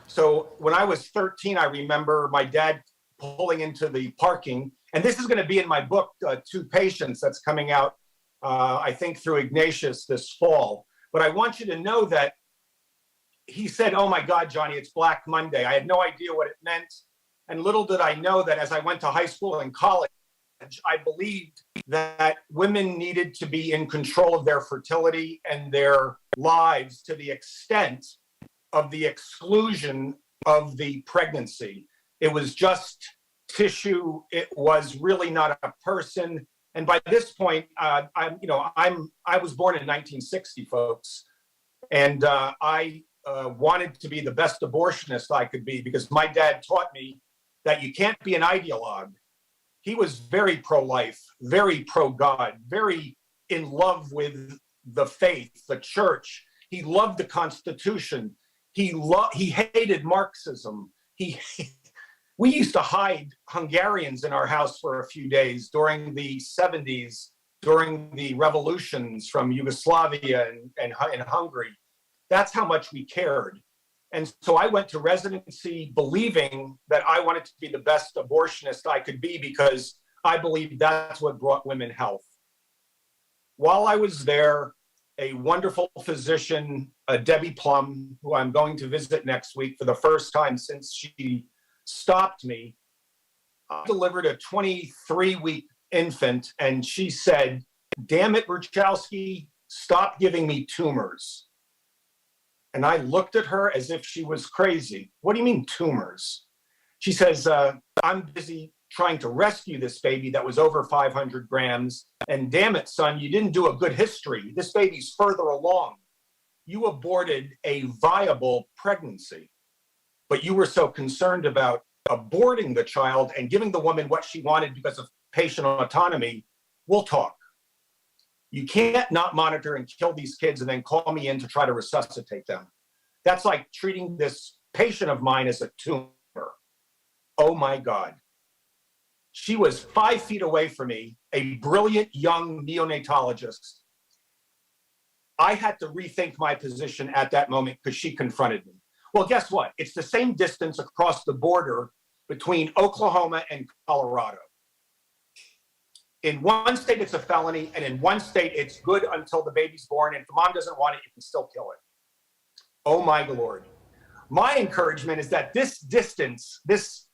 So when I was 13, I remember my dad pulling into the parking. And this is going to be in my book, Two Patients, that's coming out, I think, through Ignatius this fall. But I want you to know that he said, "Oh my God, Johnny, it's Black Monday." I had no idea what it meant. And little did I know that as I went to high school and college, I believed that women needed to be in control of their fertility and their lives to the extent of the exclusion of the pregnancy. It was just tissue. It was really not a person. And by this point, I was born in 1960, folks, and I wanted to be the best abortionist I could be because my dad taught me that you can't be an ideologue. He was very pro-life, very pro-God, very in love with the faith, the church. He loved the Constitution. He hated Marxism. We used to hide Hungarians in our house for a few days during the 70s, during the revolutions from Yugoslavia and Hungary. That's how much we cared. And so I went to residency believing that I wanted to be the best abortionist I could be because I believed that's what brought women health. While I was there, a wonderful physician, Debbie Plum, who I'm going to visit next week for the first time since she stopped me, delivered a 23-week infant, and she said, "Damn it, Bruchalski, stop giving me tumors." And I looked at her as if she was crazy. "What do you mean tumors?" She says, "I'm busy trying to rescue this baby that was over 500 grams. And damn it, son, you didn't do a good history. This baby's further along. You aborted a viable pregnancy, but you were so concerned about aborting the child and giving the woman what she wanted because of patient autonomy. We'll talk. You can't not monitor and kill these kids and then call me in to try to resuscitate them. That's like treating this patient of mine as a tumor. Oh my God. She was 5 feet away from me, a brilliant young neonatologist. I had to rethink my position at that moment because she confronted me. Well, guess what? It's the same distance across the border between Oklahoma and Colorado. In one state, it's a felony, and in one state, it's good until the baby's born. And if the mom doesn't want it, you can still kill it. Oh my Lord. My encouragement is that this distance, this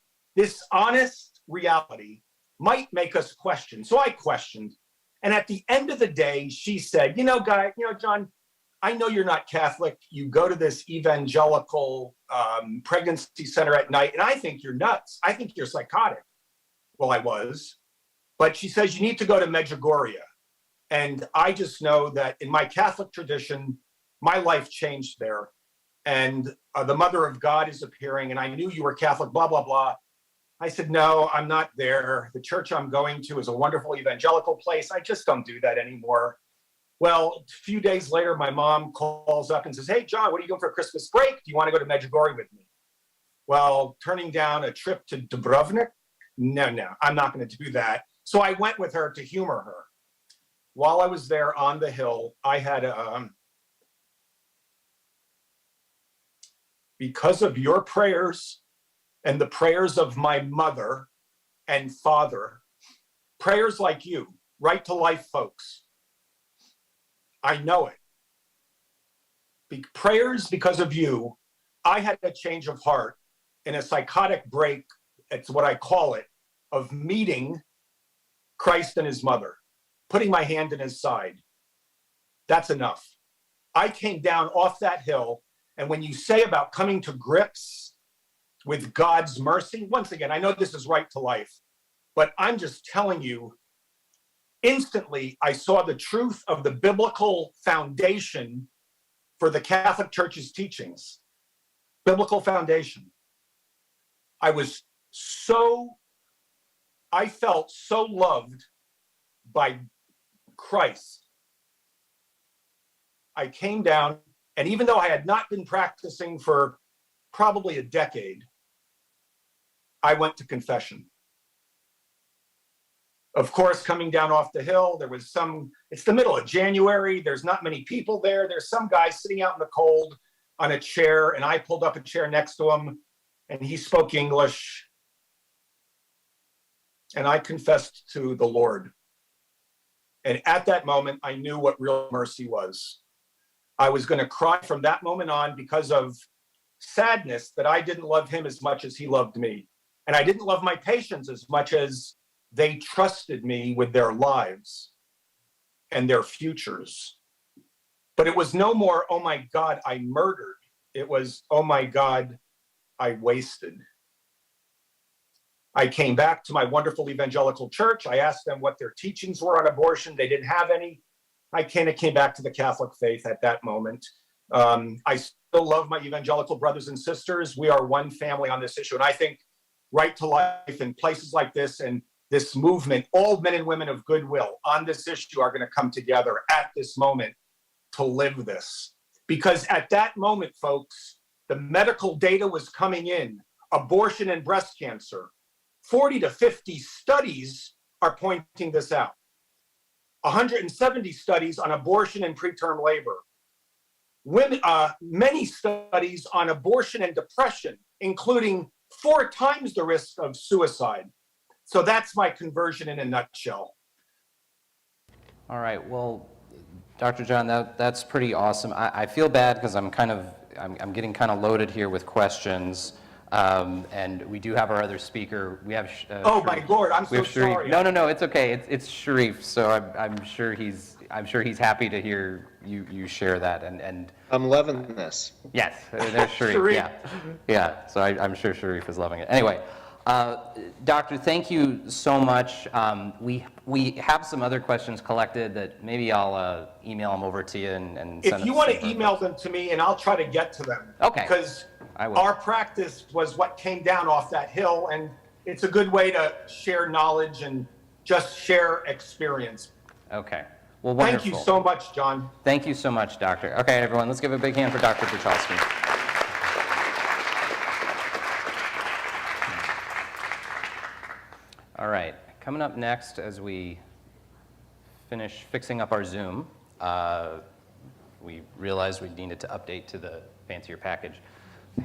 honest reality might make us question. So I questioned. And at the end of the day, she said, John, I know you're not Catholic. You go to this evangelical pregnancy center at night, and I think you're nuts. I think you're psychotic. Well, I was. But she says, you need to go to Medjugorje. And I just know that in my Catholic tradition, my life changed there. And the Mother of God is appearing, and I knew you were Catholic, blah, blah, blah. I said, no, I'm not there. The church I'm going to is a wonderful evangelical place. I just don't do that anymore. Well, a few days later, my mom calls up and says, hey, John, what are you doing for Christmas break? Do you want to go to Medjugorje with me? Well, turning down a trip to Dubrovnik? No, I'm not going to do that. So I went with her to humor her. While I was there on the hill, I had because of your prayers and the prayers of my mother and father, prayers like you, right to life, folks. I know it. Prayers because of you, I had a change of heart in a psychotic break, it's what I call it, of meeting Christ and his mother, putting my hand in his side. That's enough. I came down off that hill, and when you say about coming to grips with God's mercy, once again, I know this is right to life, but I'm just telling you, instantly, I saw the truth of the biblical foundation for the Catholic Church's teachings. Biblical foundation. I felt so loved by Christ. I came down, and even though I had not been practicing for probably a decade, I went to confession. Of course, coming down off the hill, it's the middle of January, there's not many people there. There's some guy sitting out in the cold on a chair, and I pulled up a chair next to him, and he spoke English. And I confessed to the Lord. And at that moment, I knew what real mercy was. I was going to cry from that moment on because of sadness that I didn't love him as much as he loved me. And I didn't love my patients as much as they trusted me with their lives and their futures. But it was no more, oh my God, I murdered. It was, oh my God, I wasted. I came back to my wonderful evangelical church. I asked them what their teachings were on abortion. They didn't have any. I kind of came back to the Catholic faith at that moment. I still love my evangelical brothers and sisters. We are one family on this issue. And I think right to life in places like this and this movement, all men and women of goodwill on this issue are going to come together at this moment to live this. Because at that moment, folks, the medical data was coming in, abortion and breast cancer. 40 to 50 studies are pointing this out. 170 studies on abortion and preterm labor. Many studies on abortion and depression, including 4 times the risk of suicide. So that's my conversion in a nutshell. All right, well, Dr. John, that's pretty awesome. I feel bad because I'm getting kind of loaded here with questions. And we do have our other speaker. We have. Oh Sherif. my Lord! I'm so sorry. No, it's okay. It's Sherif. So I'm sure he's happy to hear you share that. And I'm loving this. Yes, there's Sherif. Sherif. Yeah. So I'm sure Sherif is loving it. Anyway, Doctor, thank you so much. We have some other questions collected that maybe I'll email them over to you and send If you them want to to email them to me, and I'll try to get to them. Okay. Because I will. our practice was what came down off that hill, and it's a good way to share knowledge and just share experience. Okay. Well, wonderful. Thank you so much, John. Thank you so much, Doctor. Okay, everyone, let's give a big hand for Dr. Bruchalski. All right, coming up next as we finish fixing up our Zoom, we realized we needed to update to the fancier package.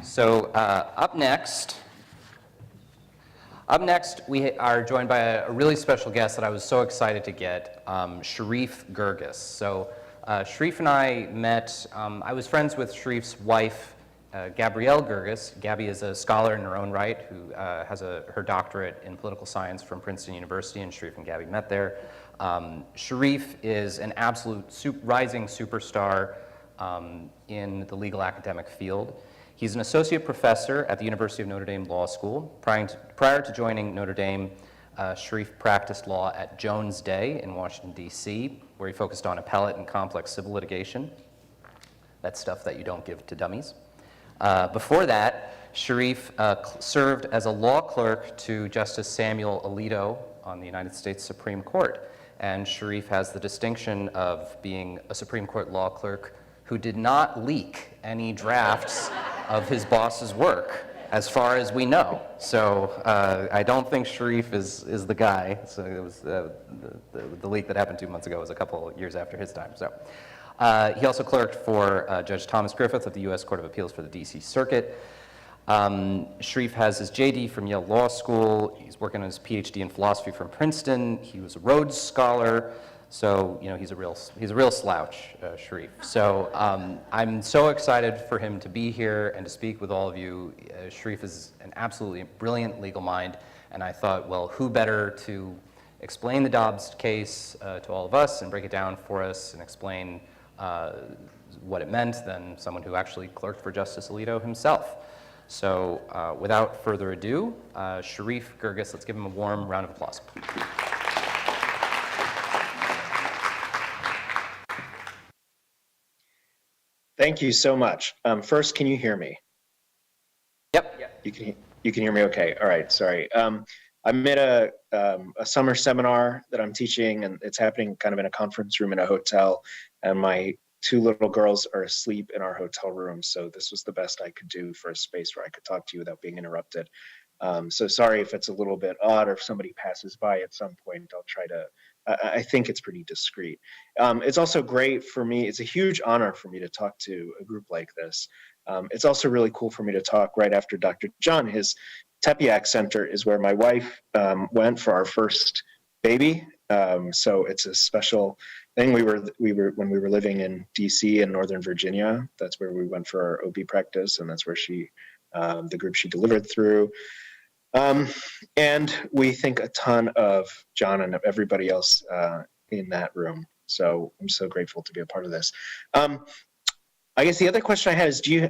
So up next, we are joined by a really special guest that I was so excited to get, Sherif Girgis. So Sherif and I met, I was friends with Sherif's wife, Gabrielle Girgis. Gabby is a scholar in her own right who has her doctorate in political science from Princeton University, and Sherif and Gabby met there. Sherif is an absolute rising superstar in the legal academic field. He's an associate professor at the University of Notre Dame Law School. Prior to joining Notre Dame, Sherif practiced law at Jones Day in Washington, D.C., where he focused on appellate and complex civil litigation. That's stuff that you don't give to dummies. Before that, Sherif served as a law clerk to Justice Samuel Alito on the United States Supreme Court. And Sherif has the distinction of being a Supreme Court law clerk who did not leak any drafts of his boss's work, as far as we know. So I don't think Sherif is the guy. So it was the leak that happened 2 months ago was a couple years after his time. So. He also clerked for Judge Thomas Griffith of the U.S. Court of Appeals for the D.C. Circuit. Sherif has his J.D. from Yale Law School. He's working on his Ph.D. in philosophy from Princeton. He was a Rhodes Scholar. So, you know, he's a real slouch, Sherif. So I'm so excited for him to be here and to speak with all of you. Sherif is an absolutely brilliant legal mind, and I thought, well, who better to explain the Dobbs case to all of us and break it down for us and explain what it meant than someone who actually clerked for Justice Alito himself. So without further ado, Sherif Girgis, let's give him a warm round of applause. Thank you so much. First, can you hear me? Yep. You can hear me okay. All right, sorry. I'm at a summer seminar that I'm teaching, and it's happening kind of in a conference room in a hotel, and my 2 little girls are asleep in our hotel room, so this was the best I could do for a space where I could talk to you without being interrupted. So sorry if it's a little bit odd or if somebody passes by at some point. I'll try to, I think it's pretty discreet. It's also great for me, it's a huge honor for me to talk to a group like this. It's also really cool for me to talk right after Dr. John. His Tepeyac Center is where my wife went for our first baby. So it's a special thing. We were when we were living in DC in Northern Virginia. That's where we went for our OB practice, and that's where she, the group she delivered through. And we think a ton of John and of everybody else in that room. So I'm so grateful to be a part of this. I guess the other question I had is, do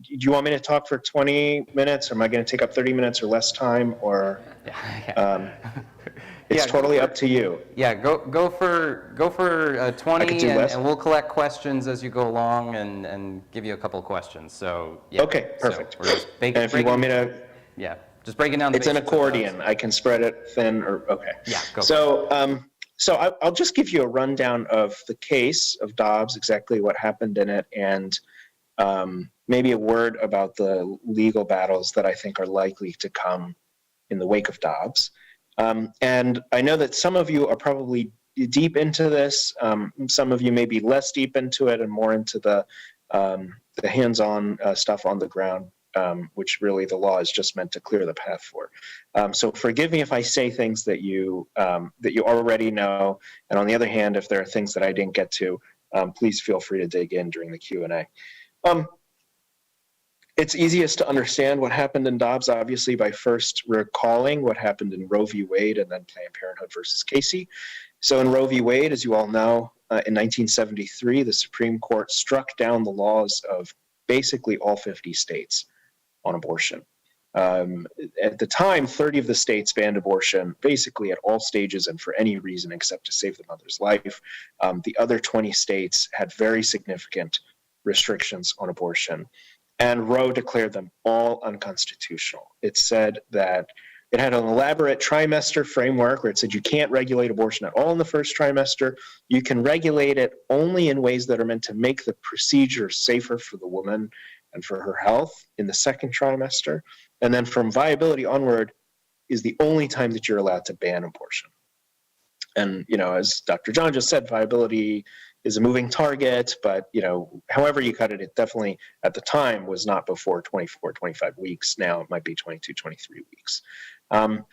you want me to talk for 20 minutes, or am I going to take up 30 minutes or less time, or it's totally up to you. Yeah, go for 20, and we'll collect questions as you go along and give you a couple of questions. So yeah. Okay, perfect. So we're just and if you want me to, just breaking down. It's an accordion. I can spread it thin, or okay. Yeah, go. So I'll just give you a rundown of the case of Dobbs, exactly what happened in it, and maybe a word about the legal battles that I think are likely to come in the wake of Dobbs. And I know that some of you are probably deep into this. Some of you may be less deep into it and more into the hands-on stuff on the ground, which really the law is just meant to clear the path for. So forgive me if I say things that you already know. And on the other hand, if there are things that I didn't get to, please feel free to dig in during the Q&A. It's easiest to understand what happened in Dobbs, obviously, by first recalling what happened in Roe v. Wade and then Planned Parenthood versus Casey. So in Roe v. Wade, as you all know, in 1973, the Supreme Court struck down the laws of basically all 50 states on abortion. At the time, 30 of the states banned abortion basically at all stages and for any reason except to save the mother's life. The other 20 states had very significant restrictions on abortion, and Roe declared them all unconstitutional. It said that it had an elaborate trimester framework where it said you can't regulate abortion at all in the first trimester. You can regulate it only in ways that are meant to make the procedure safer for the woman and for her health in the second trimester. And then from viability onward is the only time that you're allowed to ban abortion. And, as Dr. John just said, viability is a moving target, but, however you cut it, it definitely at the time was not before 24, 25 weeks. Now it might be 22, 23 weeks. And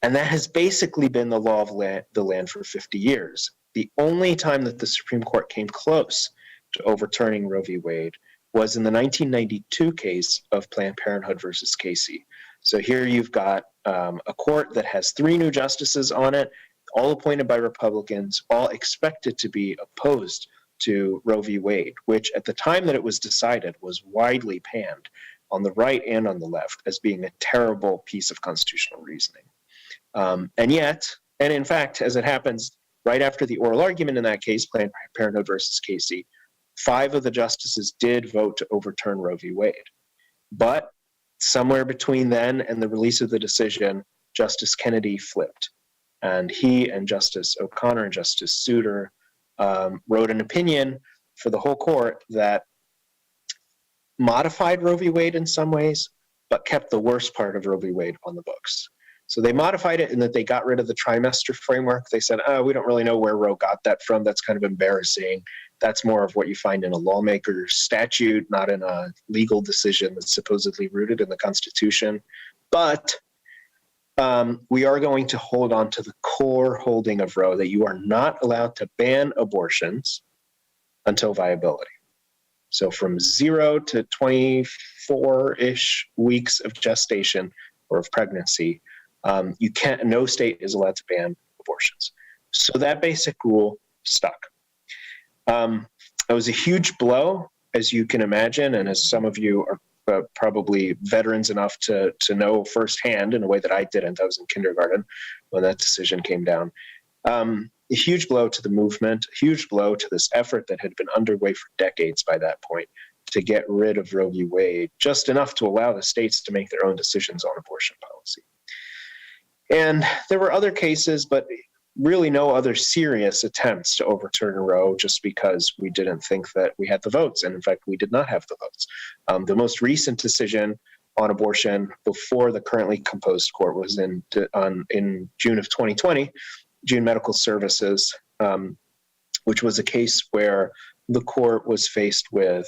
that has basically been the law of the land for 50 years. The only time that the Supreme Court came close to overturning Roe v. Wade was in the 1992 case of Planned Parenthood versus Casey. So here you've got a court that has 3 new justices on it, all appointed by Republicans, all expected to be opposed to Roe v. Wade, which at the time that it was decided was widely panned on the right and on the left as being a terrible piece of constitutional reasoning. And in fact, as it happens, right after the oral argument in that case, Planned Parenthood versus Casey, 5 of the justices did vote to overturn Roe v. Wade. But somewhere between then and the release of the decision, Justice Kennedy flipped. And he and Justice O'Connor and Justice Souter wrote an opinion for the whole court that modified Roe v. Wade in some ways, but kept the worst part of Roe v. Wade on the books. So they modified it in that they got rid of the trimester framework. They said, we don't really know where Roe got that from. That's kind of embarrassing. That's more of what you find in a lawmaker's statute, not in a legal decision that's supposedly rooted in the Constitution. But we are going to hold on to the core holding of Roe that you are not allowed to ban abortions until viability. So from 0 to 24-ish weeks of gestation or of pregnancy, no state is allowed to ban abortions. So that basic rule stuck. It was a huge blow, as you can imagine, and as some of you are probably veterans enough to know firsthand in a way that I didn't. I was in kindergarten when that decision came down. A huge blow to the movement, a huge blow to this effort that had been underway for decades by that point to get rid of Roe v. Wade, just enough to allow the states to make their own decisions on abortion policy. And there were other cases, but really no other serious attempts to overturn Roe just because we didn't think that we had the votes. And in fact, we did not have the votes. The most recent decision on abortion before the currently composed court was in June of 2020, June Medical Services, which was a case where the court was faced with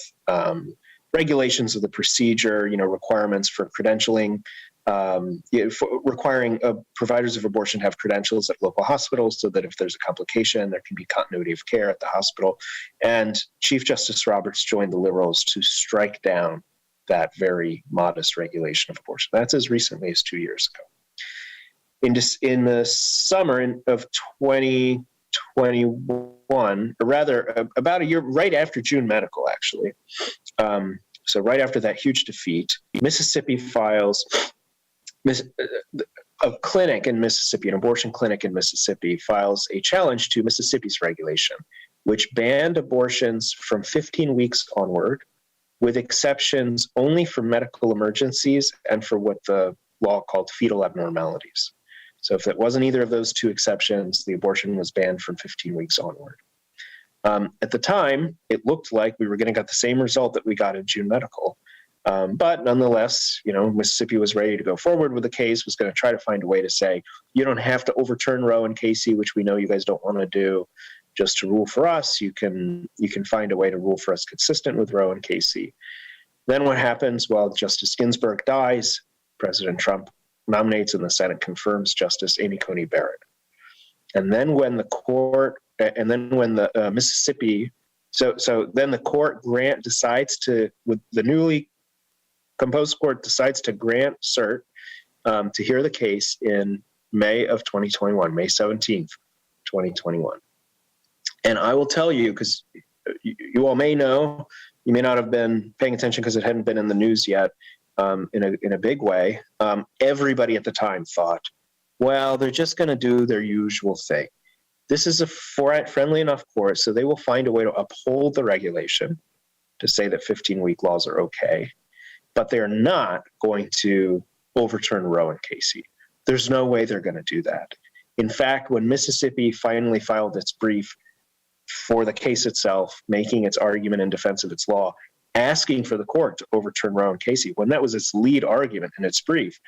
regulations of the procedure, requirements for credentialing, requiring providers of abortion to have credentials at local hospitals so that if there's a complication, there can be continuity of care at the hospital. And Chief Justice Roberts joined the liberals to strike down that very modest regulation of abortion. That's as recently as 2 years ago. In the summer of 2021, or rather about a year, right after June Medical, actually, so right after that huge defeat, Mississippi files a clinic in Mississippi, an abortion clinic in Mississippi, files a challenge to Mississippi's regulation, which banned abortions from 15 weeks onward, with exceptions only for medical emergencies and for what the law called fetal abnormalities. So if it wasn't either of those 2 exceptions, the abortion was banned from 15 weeks onward. At the time, it looked like we were going to get the same result that we got in June Medical. But nonetheless, Mississippi was ready to go forward with the case, was going to try to find a way to say, you don't have to overturn Roe and Casey, which we know you guys don't want to do, just to rule for us. You can find a way to rule for us consistent with Roe and Casey. Then what happens? Well, Justice Ginsburg dies. President Trump nominates and the Senate confirms Justice Amy Coney Barrett. And then when the court, Mississippi, so then the court decides to, with the newly composed court, decides to grant cert to hear the case in May of 2021, May 17th, 2021. And I will tell you, because you all may know, you may not have been paying attention because it hadn't been in the news yet, in a big way. Everybody at the time thought, well, they're just going to do their usual thing. This is a friendly enough court, so they will find a way to uphold the regulation to say that 15-week laws are okay, but they're not going to overturn Roe and Casey. There's no way they're going to do that. In fact, when Mississippi finally filed its brief for the case itself, making its argument in defense of its law, asking for the court to overturn Roe and Casey, when that was its lead argument in its brief,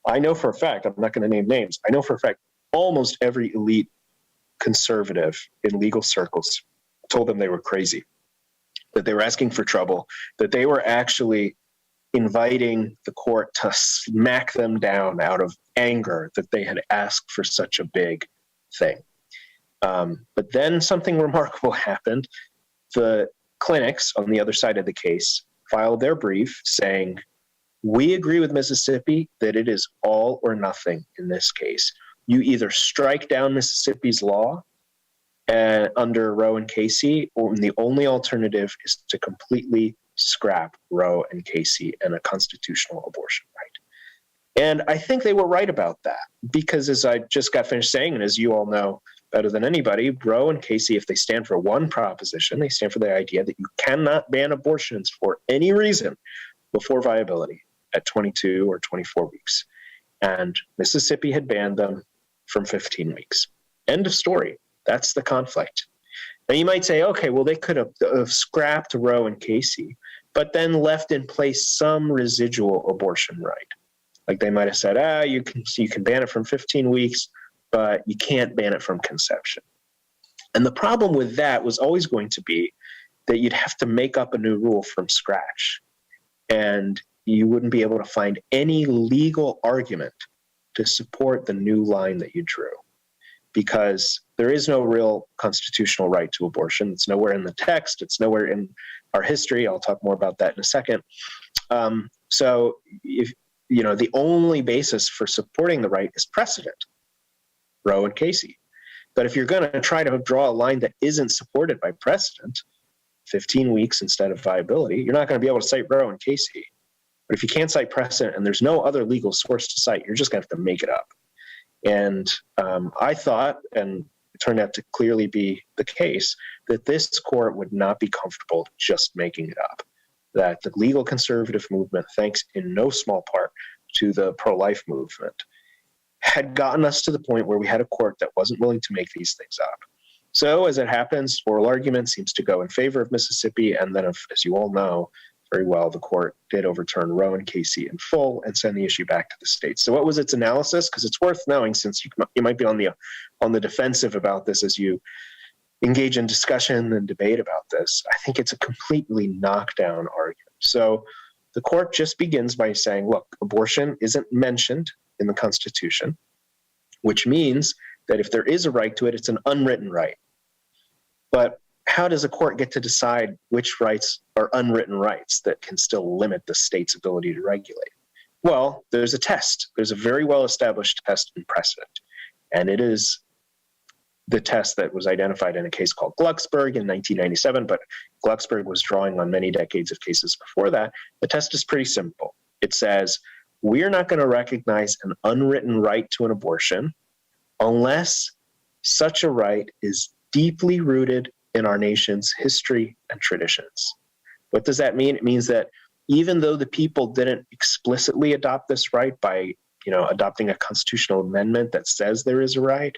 I know for a fact, I'm not going to name names, I know for a fact almost every elite conservative in legal circles told them they were crazy, that they were asking for trouble, that they were actually inviting the court to smack them down out of anger that they had asked for such a big thing. But then something remarkable happened. The clinics on the other side of the case filed their brief saying, we agree with Mississippi that it is all or nothing in this case. You either strike down Mississippi's law under Roe and Casey, or the only alternative is to completely scrap Roe and Casey and a constitutional abortion right. And I think they were right about that, because as I just got finished saying, and as you all know better than anybody, Roe and Casey, if they stand for one proposition, they stand for the idea that you cannot ban abortions for any reason before viability at 22 or 24 weeks. And Mississippi had banned them from 15 weeks. End of story. That's the conflict. Now you might say, okay, well, they could have scrapped Roe and Casey, but then left in place some residual abortion right. Like they might have said, you can ban it from 15 weeks, but you can't ban it from conception. And the problem with that was always going to be that you'd have to make up a new rule from scratch. And you wouldn't be able to find any legal argument to support the new line that you drew, because there is no real constitutional right to abortion. It's nowhere in the text. It's nowhere in our history. I'll talk more about that in a second. So if the only basis for supporting the right is precedent, Roe and Casey. But if you're going to try to draw a line that isn't supported by precedent, 15 weeks instead of viability, you're not going to be able to cite Roe and Casey. But if you can't cite precedent and there's no other legal source to cite, you're just going to have to make it up. And I thought, and it turned out to clearly be the case, that this court would not be comfortable just making it up. That the legal conservative movement, thanks in no small part to the pro-life movement, had gotten us to the point where we had a court that wasn't willing to make these things up. So as it happens, oral argument seems to go in favor of Mississippi, and then, as you all know very well, the court did overturn Roe and Casey in full and send the issue back to the states. So what was its analysis? Because it's worth knowing, since you might be on the defensive about this as you engage in discussion and debate about this. I think it's a completely knockdown argument. So the court just begins by saying, look, abortion isn't mentioned in the Constitution, which means that if there is a right to it, it's an unwritten right. But how does a court get to decide which rights are unwritten rights that can still limit the state's ability to regulate? Well, there's a test. There's a very well-established test in precedent. And it is the test that was identified in a case called Glucksberg in 1997, but Glucksberg was drawing on many decades of cases before that. The test is pretty simple. It says, we're not going to recognize an unwritten right to an abortion unless such a right is deeply rooted in our nation's history and traditions. What does that mean? It means that even though the people didn't explicitly adopt this right by, adopting a constitutional amendment that says there is a right,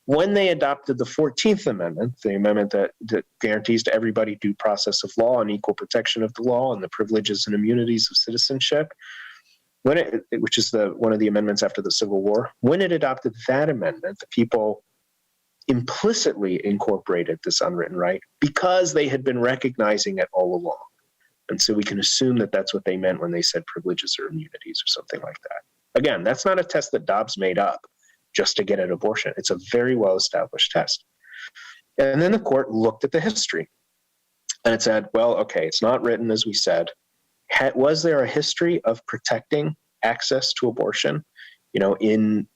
when they adopted the 14th Amendment, the amendment that guarantees to everybody due process of law and equal protection of the law and the privileges and immunities of citizenship, which is one of the amendments after the Civil War, when it adopted that amendment, the people implicitly incorporated this unwritten right because they had been recognizing it all along. And so we can assume that that's what they meant when they said privileges or immunities or something like that. Again, that's not a test that Dobbs made up just to get an abortion. It's a very well-established test. And then the court looked at the history and it said, well, okay, it's not written, as we said. Was there a history of protecting access to abortion? In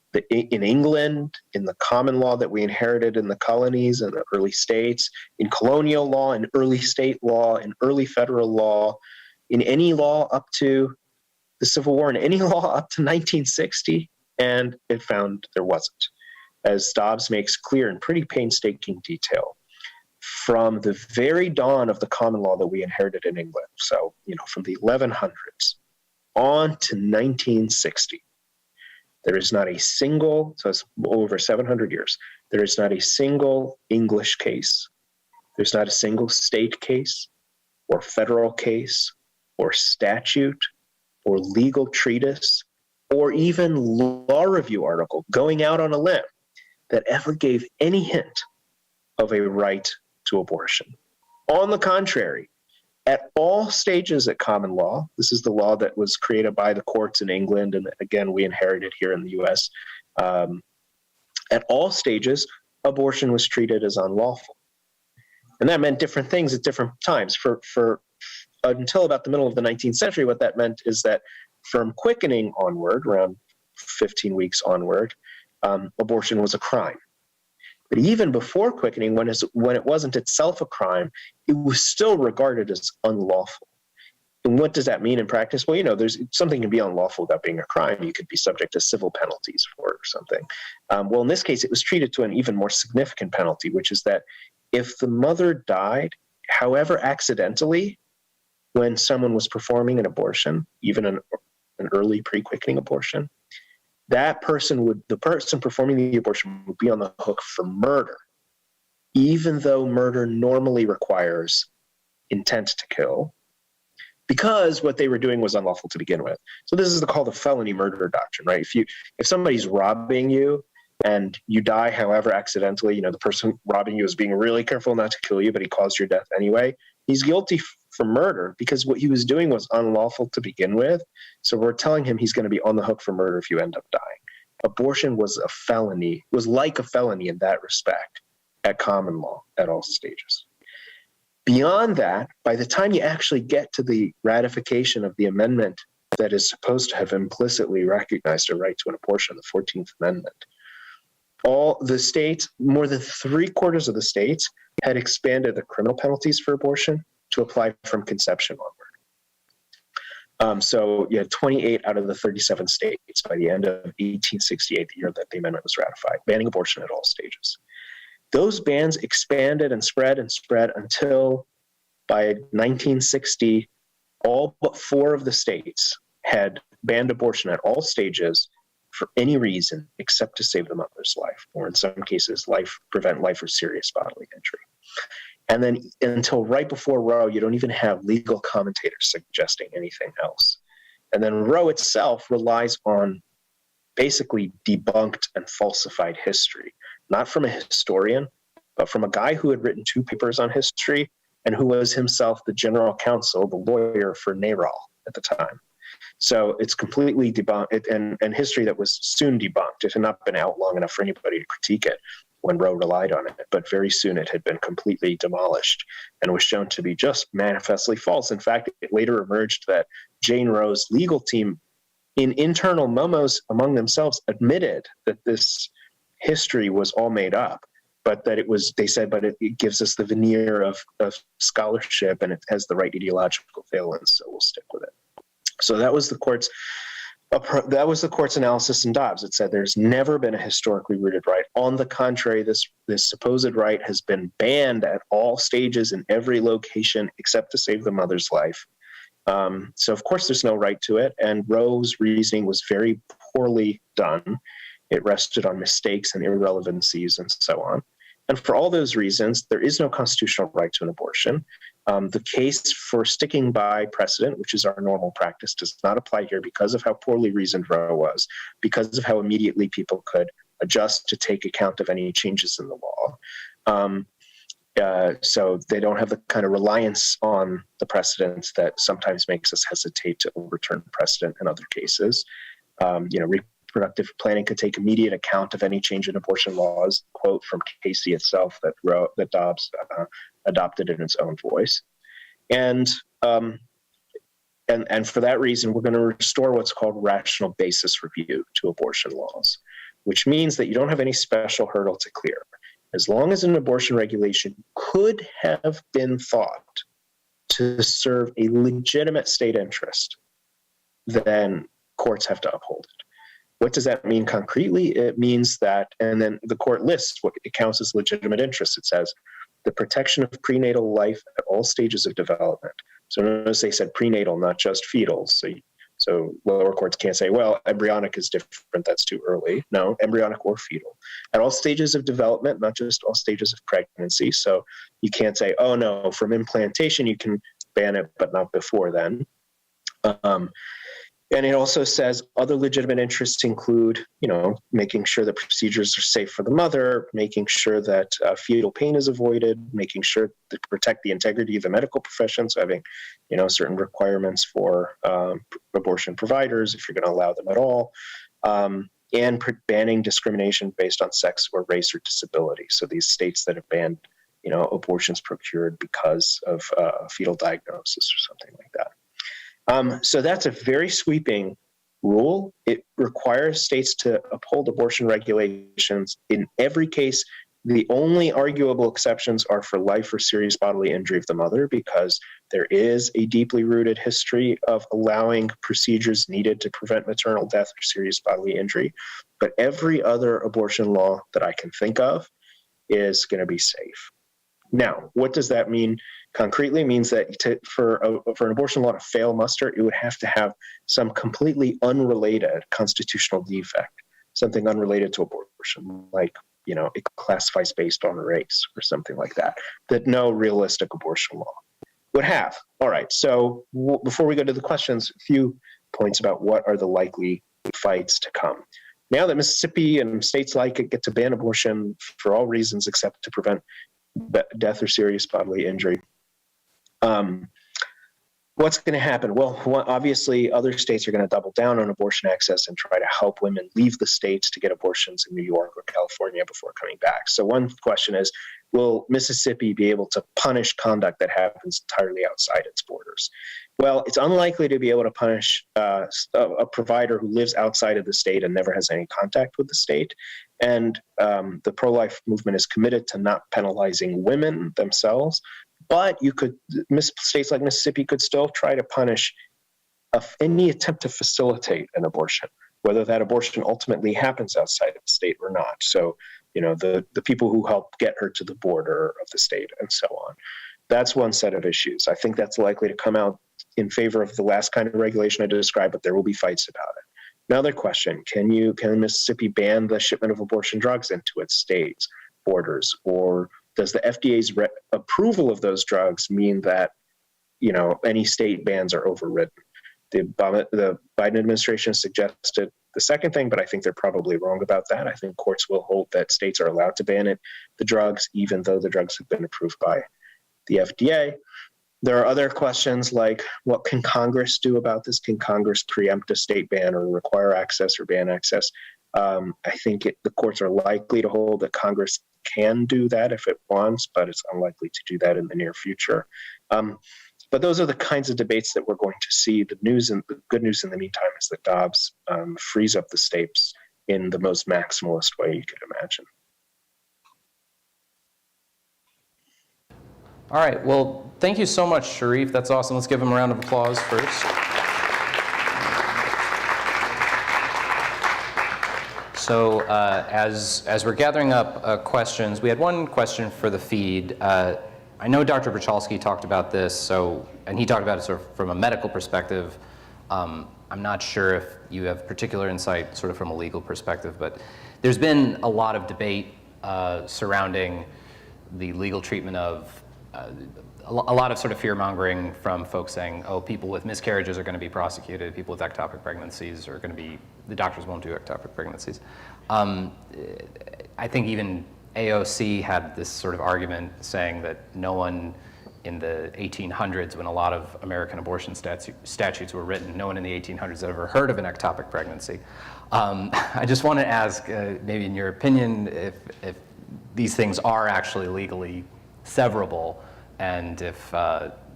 England, in the common law that we inherited in the colonies and the early states, in colonial law, in early state law, in early federal law, in any law up to the Civil War in any law up to 1960, and it found there wasn't, as Dobbs makes clear in pretty painstaking detail. From the very dawn of the common law that we inherited in England, so, from the 1100s on to 1960, there is not a single, so it's over 700 years, there is not a single English case, there's not a single state case or federal case or statute or legal treatise or even law review article going out on a limb that ever gave any hint of a right to abortion. On the contrary, at all stages at common law, this is the law that was created by the courts in England, and again, we inherited here in the US, at all stages, abortion was treated as unlawful. And that meant different things at different times. For until about the middle of the 19th century, what that meant is that from quickening onward, around 15 weeks onward, abortion was a crime. But even before quickening, when it wasn't itself a crime, it was still regarded as unlawful. And what does that mean in practice? Well, there's something can be unlawful without being a crime. You could be subject to civil penalties for it or something. Well, in this case, it was treated to an even more significant penalty, which is that if the mother died, however accidentally, when someone was performing an abortion, even an early pre-quickening abortion, the person performing the abortion would be on the hook for murder, even though murder normally requires intent to kill, because what they were doing was unlawful to begin with. So this is called the felony murder doctrine, right? If somebody's robbing you and you die, however accidentally, the person robbing you is being really careful not to kill you, but he caused your death anyway, he's guilty for murder because what he was doing was unlawful to begin with. So we're telling him he's going to be on the hook for murder if you end up dying. Abortion was a felony, was like a felony in that respect at common law at all stages. Beyond that, by the time you actually get to the ratification of the amendment that is supposed to have implicitly recognized a right to an abortion, the 14th Amendment, all the states, more than 3/4 of the states, had expanded the criminal penalties for abortion to apply from conception onward. So you had 28 out of the 37 states by the end of 1868, the year that the amendment was ratified, banning abortion at all stages. Those bans expanded and spread until by 1960, all but 4 of the states had banned abortion at all stages for any reason except to save the mother's life, or in some cases, prevent life or serious bodily injury. And then until right before Roe, you don't even have legal commentators suggesting anything else. And then Roe itself relies on basically debunked and falsified history, not from a historian, but from a guy who had written 2 papers on history and who was himself the general counsel, the lawyer for NARAL at the time. So it's completely debunked, and history that was soon debunked. It had not been out long enough for anybody to critique it when Roe relied on it, but very soon it had been completely demolished and was shown to be just manifestly false. In fact, it later emerged that Jane Roe's legal team, in internal memos among themselves, admitted that this history was all made up, but that they said, but it gives us the veneer of scholarship and it has the right ideological valence, so we'll stick with it. So that was the court's analysis in Dobbs. It said there's never been a historically rooted right. On the contrary, this supposed right has been banned at all stages in every location except to save the mother's life. So of course there's no right to it, and Roe's reasoning was very poorly done. It rested on mistakes and irrelevancies and so on. And for all those reasons, there is no constitutional right to an abortion. The case for sticking by precedent, which is our normal practice, does not apply here because of how poorly reasoned Roe was, because of how immediately people could adjust to take account of any changes in the law. So they don't have the kind of reliance on the precedents that sometimes makes us hesitate to overturn precedent in other cases. Reproductive planning could take immediate account of any change in abortion laws, quote from Casey itself that Dobbs adopted in its own voice. And for that reason, we're going to restore what's called rational basis review to abortion laws, which means that you don't have any special hurdle to clear. As long as an abortion regulation could have been thought to serve a legitimate state interest, then courts have to uphold it. What does that mean concretely? It means that, and then the court lists what it counts as legitimate interest. It says the protection of prenatal life at all stages of development. So notice they said prenatal, not just fetal. So lower courts can't say, well, embryonic is different, that's too early. No, embryonic or fetal. At all stages of development, not just all stages of pregnancy. So you can't say, oh no, from implantation you can ban it, but not before then. And it also says other legitimate interests include, making sure that procedures are safe for the mother, making sure that fetal pain is avoided, making sure to protect the integrity of the medical profession, so having, certain requirements for abortion providers, if you're going to allow them at all, and banning discrimination based on sex or race or disability. So these states that have banned, abortions procured because of fetal diagnosis or something like that. So that's a very sweeping rule. It requires states to uphold abortion regulations in every case. The only arguable exceptions are for life or serious bodily injury of the mother, because there is a deeply rooted history of allowing procedures needed to prevent maternal death or serious bodily injury. But every other abortion law that I can think of is going to be safe. Now, what does that mean concretely? It means that for an abortion law to fail muster, it would have to have some completely unrelated constitutional defect, something unrelated to abortion, like, it classifies based on race or something like that no realistic abortion law would have. All right, so before we go to the questions, a few points about what are the likely fights to come. Now that Mississippi and states like it get to ban abortion for all reasons except to prevent death or serious bodily injury, what's going to happen? Well, obviously, other states are going to double down on abortion access and try to help women leave the states to get abortions in New York or California before coming back. So one question is, will Mississippi be able to punish conduct that happens entirely outside its borders? Well, it's unlikely to be able to punish a provider who lives outside of the state and never has any contact with the state. And the pro-life movement is committed to not penalizing women themselves. But states like Mississippi could still try to punish any attempt to facilitate an abortion, whether that abortion ultimately happens outside of the state or not. So, the people who help get her to the border of the state and so on. That's one set of issues. I think that's likely to come out in favor of the last kind of regulation I described, but there will be fights about it. Another question, can Mississippi ban the shipment of abortion drugs into its state's borders? Or does the FDA's approval of those drugs mean that, any state bans are overridden? The Biden administration suggested the second thing, but I think they're probably wrong about that. I think courts will hold that states are allowed to ban the drugs, even though the drugs have been approved by the FDA. There are other questions like, what can Congress do about this? Can Congress preempt a state ban or require access or ban access? I think the courts are likely to hold that Congress can do that if it wants, but it's unlikely to do that in the near future. But those are the kinds of debates that we're going to see. The good news in the meantime is that Dobbs frees up the states in the most maximalist way you could imagine. All right, well, thank you so much, Sherif. That's awesome. Let's give him a round of applause first. So as we're gathering up questions, we had one question for the feed. I know Dr. Bruchalski talked about this, and he talked about it sort of from a medical perspective. I'm not sure if you have particular insight sort of from a legal perspective, but there's been a lot of debate surrounding the legal treatment of a lot of sort of fear-mongering from folks saying, oh, people with miscarriages are going to be prosecuted, people with ectopic pregnancies are going to be, the doctors won't do ectopic pregnancies. I think even AOC had this sort of argument saying that no one in the 1800s, when a lot of American abortion statutes were written, no one in the 1800s had ever heard of an ectopic pregnancy. I just want to ask, maybe in your opinion, if these things are actually legally severable, and if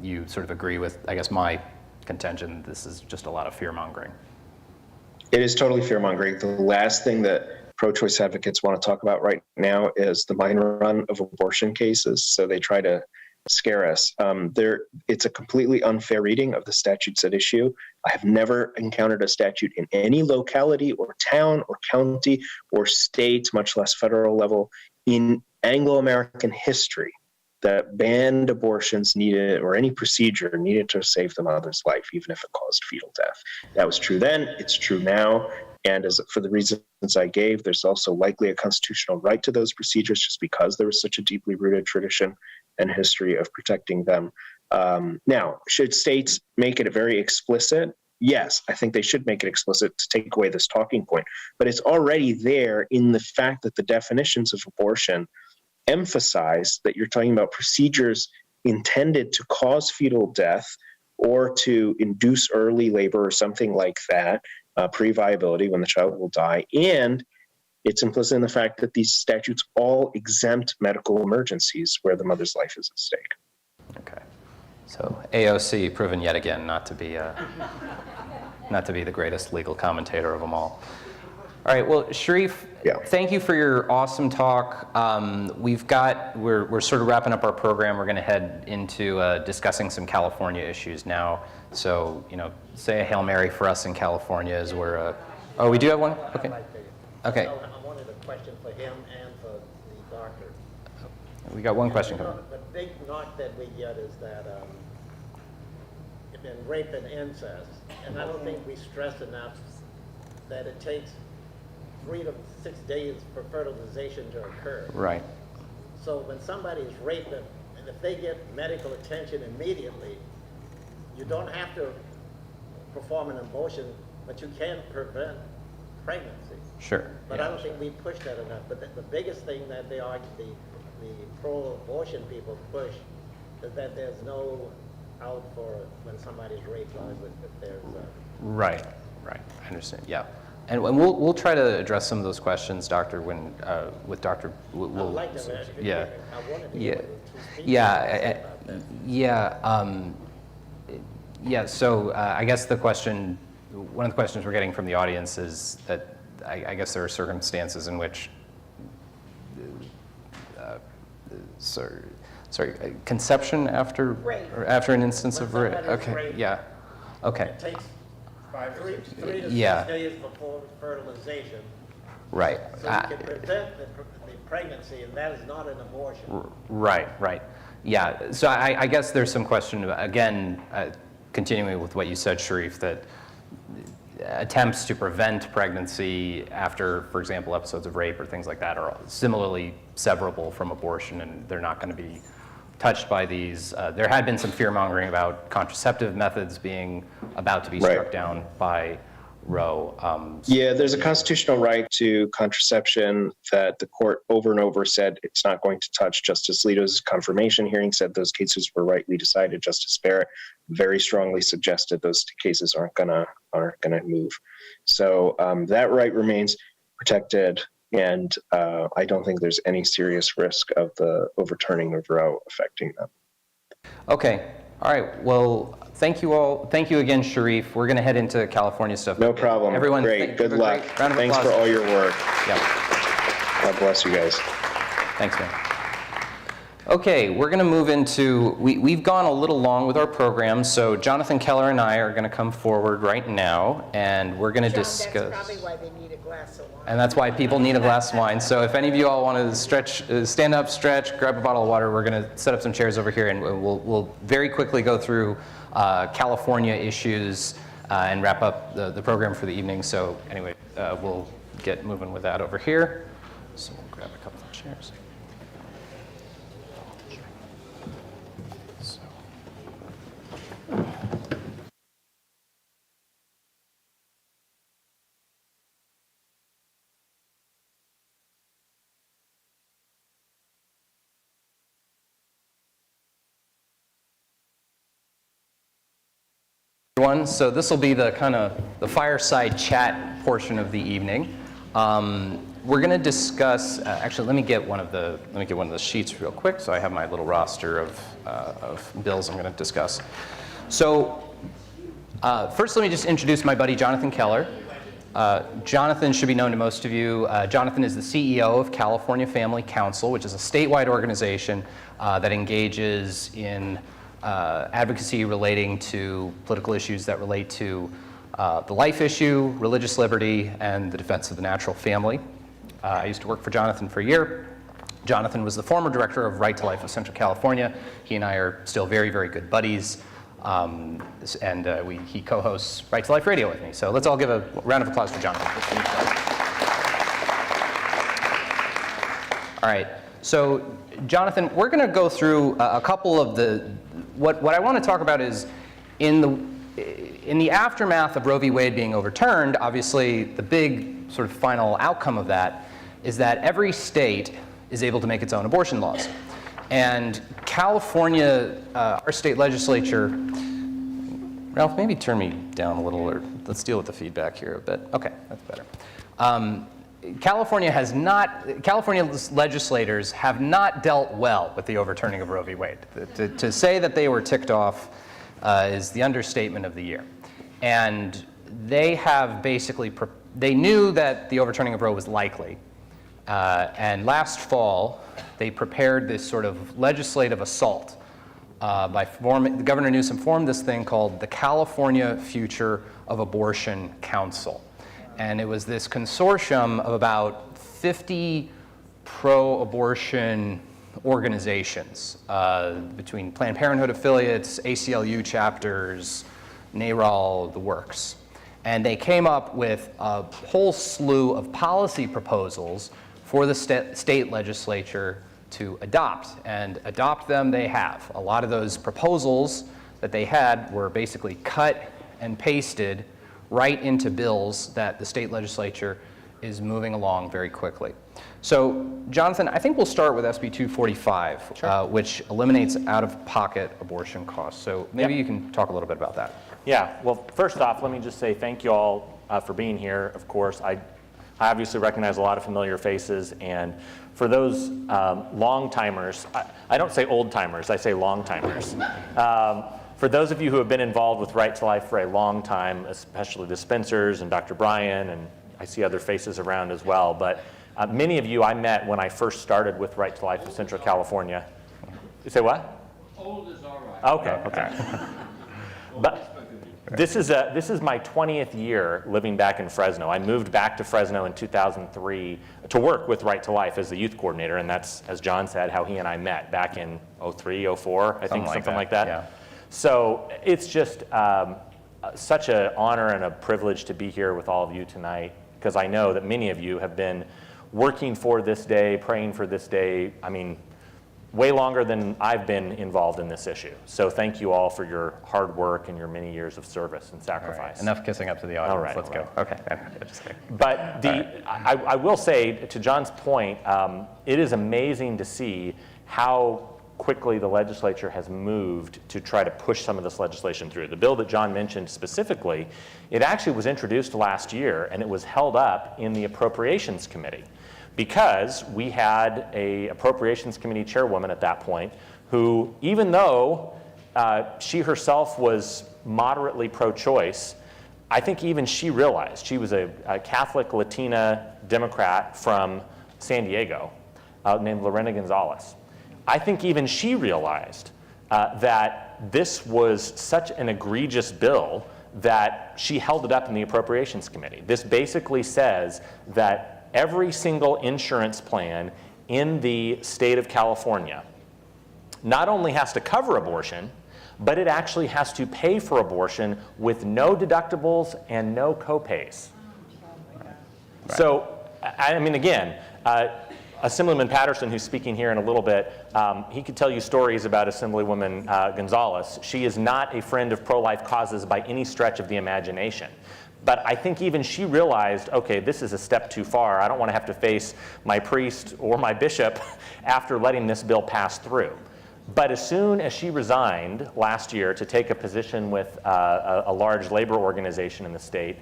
you sort of agree with, I guess, my contention, this is just a lot of fear-mongering. It is totally fear-mongering. The last thing that pro-choice advocates want to talk about right now is the mine run of abortion cases. So they try to scare us. It's a completely unfair reading of the statutes at issue. I have never encountered a statute in any locality or town or county or state, much less federal level, in Anglo-American history that banned abortions needed, or any procedure needed to save the mother's life, even if it caused fetal death. That was true then, it's true now. And as for the reasons I gave, there's also likely a constitutional right to those procedures just because there was such a deeply rooted tradition and history of protecting them. Now, should states make it very explicit? Yes, I think they should make it explicit to take away this talking point. But it's already there in the fact that the definitions of abortion emphasize that you're talking about procedures intended to cause fetal death or to induce early labor or something like that, pre-viability, when the child will die. And it's implicit in the fact that these statutes all exempt medical emergencies where the mother's life is at stake. Okay. So AOC proven yet again not to be the greatest legal commentator of them all. All right, well, Sherif, thank you for your awesome talk. We're sort of wrapping up our program. We're going to head into discussing some California issues now. So, say a Hail Mary for us in California as we're, oh, we do have one? Okay. Okay. I wanted a question for him and for the doctor. We got one question coming. The big knock that we get is that in rape and incest, and I don't think we stress enough that it takes 3 to 6 days for fertilization to occur. Right. So when somebody is raped, and if they get medical attention immediately, you don't have to perform an abortion, but you can prevent pregnancy. Sure. But I don't think we push that enough. But the biggest thing that they argue, the pro-abortion people push, is that there's no out for when somebody's raped, if there's Right. I understand. Yeah. And we'll try to address some of those questions, Doctor, when with Doctor. We'll, I'd like to yeah. I wanted to Yeah. speak Yeah. about that. Yeah. So I guess one of the questions we're getting from the audience is that I guess there are circumstances in which, conception after Rape. or after an instance When of rape. somebody's Okay. raped, Yeah. Okay. It takes 3 to 6 Yeah. days before fertilization. Right. So you can prevent the pregnancy, and that is not an abortion. Right. Yeah, so I guess there's some question, again, continuing with what you said, Sherif, that attempts to prevent pregnancy after, for example, episodes of rape or things like that are similarly severable from abortion, and they're not going to be touched by these. There had been some fear-mongering about contraceptive methods being about to be struck down by Roe. Yeah, there's a constitutional right to contraception that the court over and over said it's not going to touch. Justice Alito's confirmation hearing said those cases were rightly decided. Justice Barrett very strongly suggested those cases aren't gonna move. So that right remains protected, and I don't think there's any serious risk of the overturning of Roe affecting them. Okay. All right. Well, thank you all. Thank you again, Sherif. We're going to head into California stuff. No problem. Everyone, great. Good luck. Round of Thanks applause. for all your work. Yeah. God bless you guys. Thanks, man. Okay, we're going to move into, we've gone a little long with our program, so Jonathan Keller and I are going to come forward right now, and we're going to discuss. That's probably why they need a glass of wine. And that's why people need a glass of wine. So if any of you all want to stretch, stand up, stretch, grab a bottle of water, we're going to set up some chairs over here, and we'll very quickly go through California issues and wrap up the program for the evening. So anyway, we'll get moving with that over here. So we'll grab a couple of chairs. Everyone, so this will be the kind of the fireside chat portion of the evening. We're going to discuss. Actually, let me get one of the sheets real quick, so I have my little roster of bills I'm going to discuss. So first, let me just introduce my buddy Jonathan Keller. Jonathan should be known to most of you. Jonathan is the CEO of California Family Council, which is a statewide organization that engages in advocacy relating to political issues that relate to the life issue, religious liberty, and the defense of the natural family. I used to work for Jonathan for a year. Jonathan was the former director of Right to Life of Central California. He and I are still very, very good buddies. He co-hosts Right to Life Radio with me. So let's all give a round of applause for Jonathan. All right. So Jonathan, we're going to go through a couple of what I want to talk about is in the aftermath of Roe v. Wade being overturned, obviously the big sort of final outcome of that is that every state is able to make its own abortion laws. And California, our state legislature, Ralph, maybe turn me down a little, or let's deal with the feedback here a bit. Okay, that's better. California legislators have not dealt well with the overturning of Roe v. Wade. To say that they were ticked off is the understatement of the year. And they have basically, they knew that the overturning of Roe was likely. And last fall, they prepared this sort of legislative assault Governor Newsom formed this thing called the California Future of Abortion Council. And it was this consortium of about 50 pro-abortion organizations between Planned Parenthood affiliates, ACLU chapters, NARAL, the works. And they came up with a whole slew of policy proposals for the state legislature to adopt, and adopt them they have. A lot of those proposals that they had were basically cut and pasted right into bills that the state legislature is moving along very quickly. So, Jonathan, I think we'll start with SB 245, sure. Which eliminates out-of-pocket abortion costs. So maybe you can talk a little bit about that. Yeah, well, first off, let me just say thank you all for being here. Of course, I obviously recognize a lot of familiar faces, and for those long-timers, I don't say old-timers, I say long-timers. For those of you who have been involved with Right to Life for a long time, especially the Spencers and Dr. Bryan, and I see other faces around as well, but many of you I met when I first started with Right to Life of Central California. You say what? Old is all right. Okay. But this is my 20th year living back in Fresno. I moved back to Fresno in 2003 to work with Right to Life as the youth coordinator, and that's, as John said, how he and I met back in 03, 04, I think, something like that. Yeah. So it's just such an honor and a privilege to be here with all of you tonight, because I know that many of you have been working for this day, praying for this day, I mean, way longer than I've been involved in this issue. So thank you all for your hard work and your many years of service and sacrifice. Right. Enough kissing up to the audience. All right, Let's go. Okay. Just kidding. But I will say, to John's point, it is amazing to see how quickly the legislature has moved to try to push some of this legislation through. The bill that John mentioned specifically, it actually was introduced last year, and it was held up in the Appropriations Committee, because we had a Appropriations Committee chairwoman at that point who, even though she herself was moderately pro-choice, I think even she realized, she was a Catholic Latina Democrat from San Diego named Lorena Gonzalez. I think even she realized that this was such an egregious bill that she held it up in the Appropriations Committee. This basically says that every single insurance plan in the state of California not only has to cover abortion, but it actually has to pay for abortion with no deductibles and no copays. Right. So, I mean, again, Assemblyman Patterson, who's speaking here in a little bit, he could tell you stories about Assemblywoman Gonzalez. She is not a friend of pro-life causes by any stretch of the imagination. But I think even she realized, okay, this is a step too far. I don't want to have to face my priest or my bishop after letting this bill pass through. But as soon as she resigned last year to take a position with a large labor organization in the state,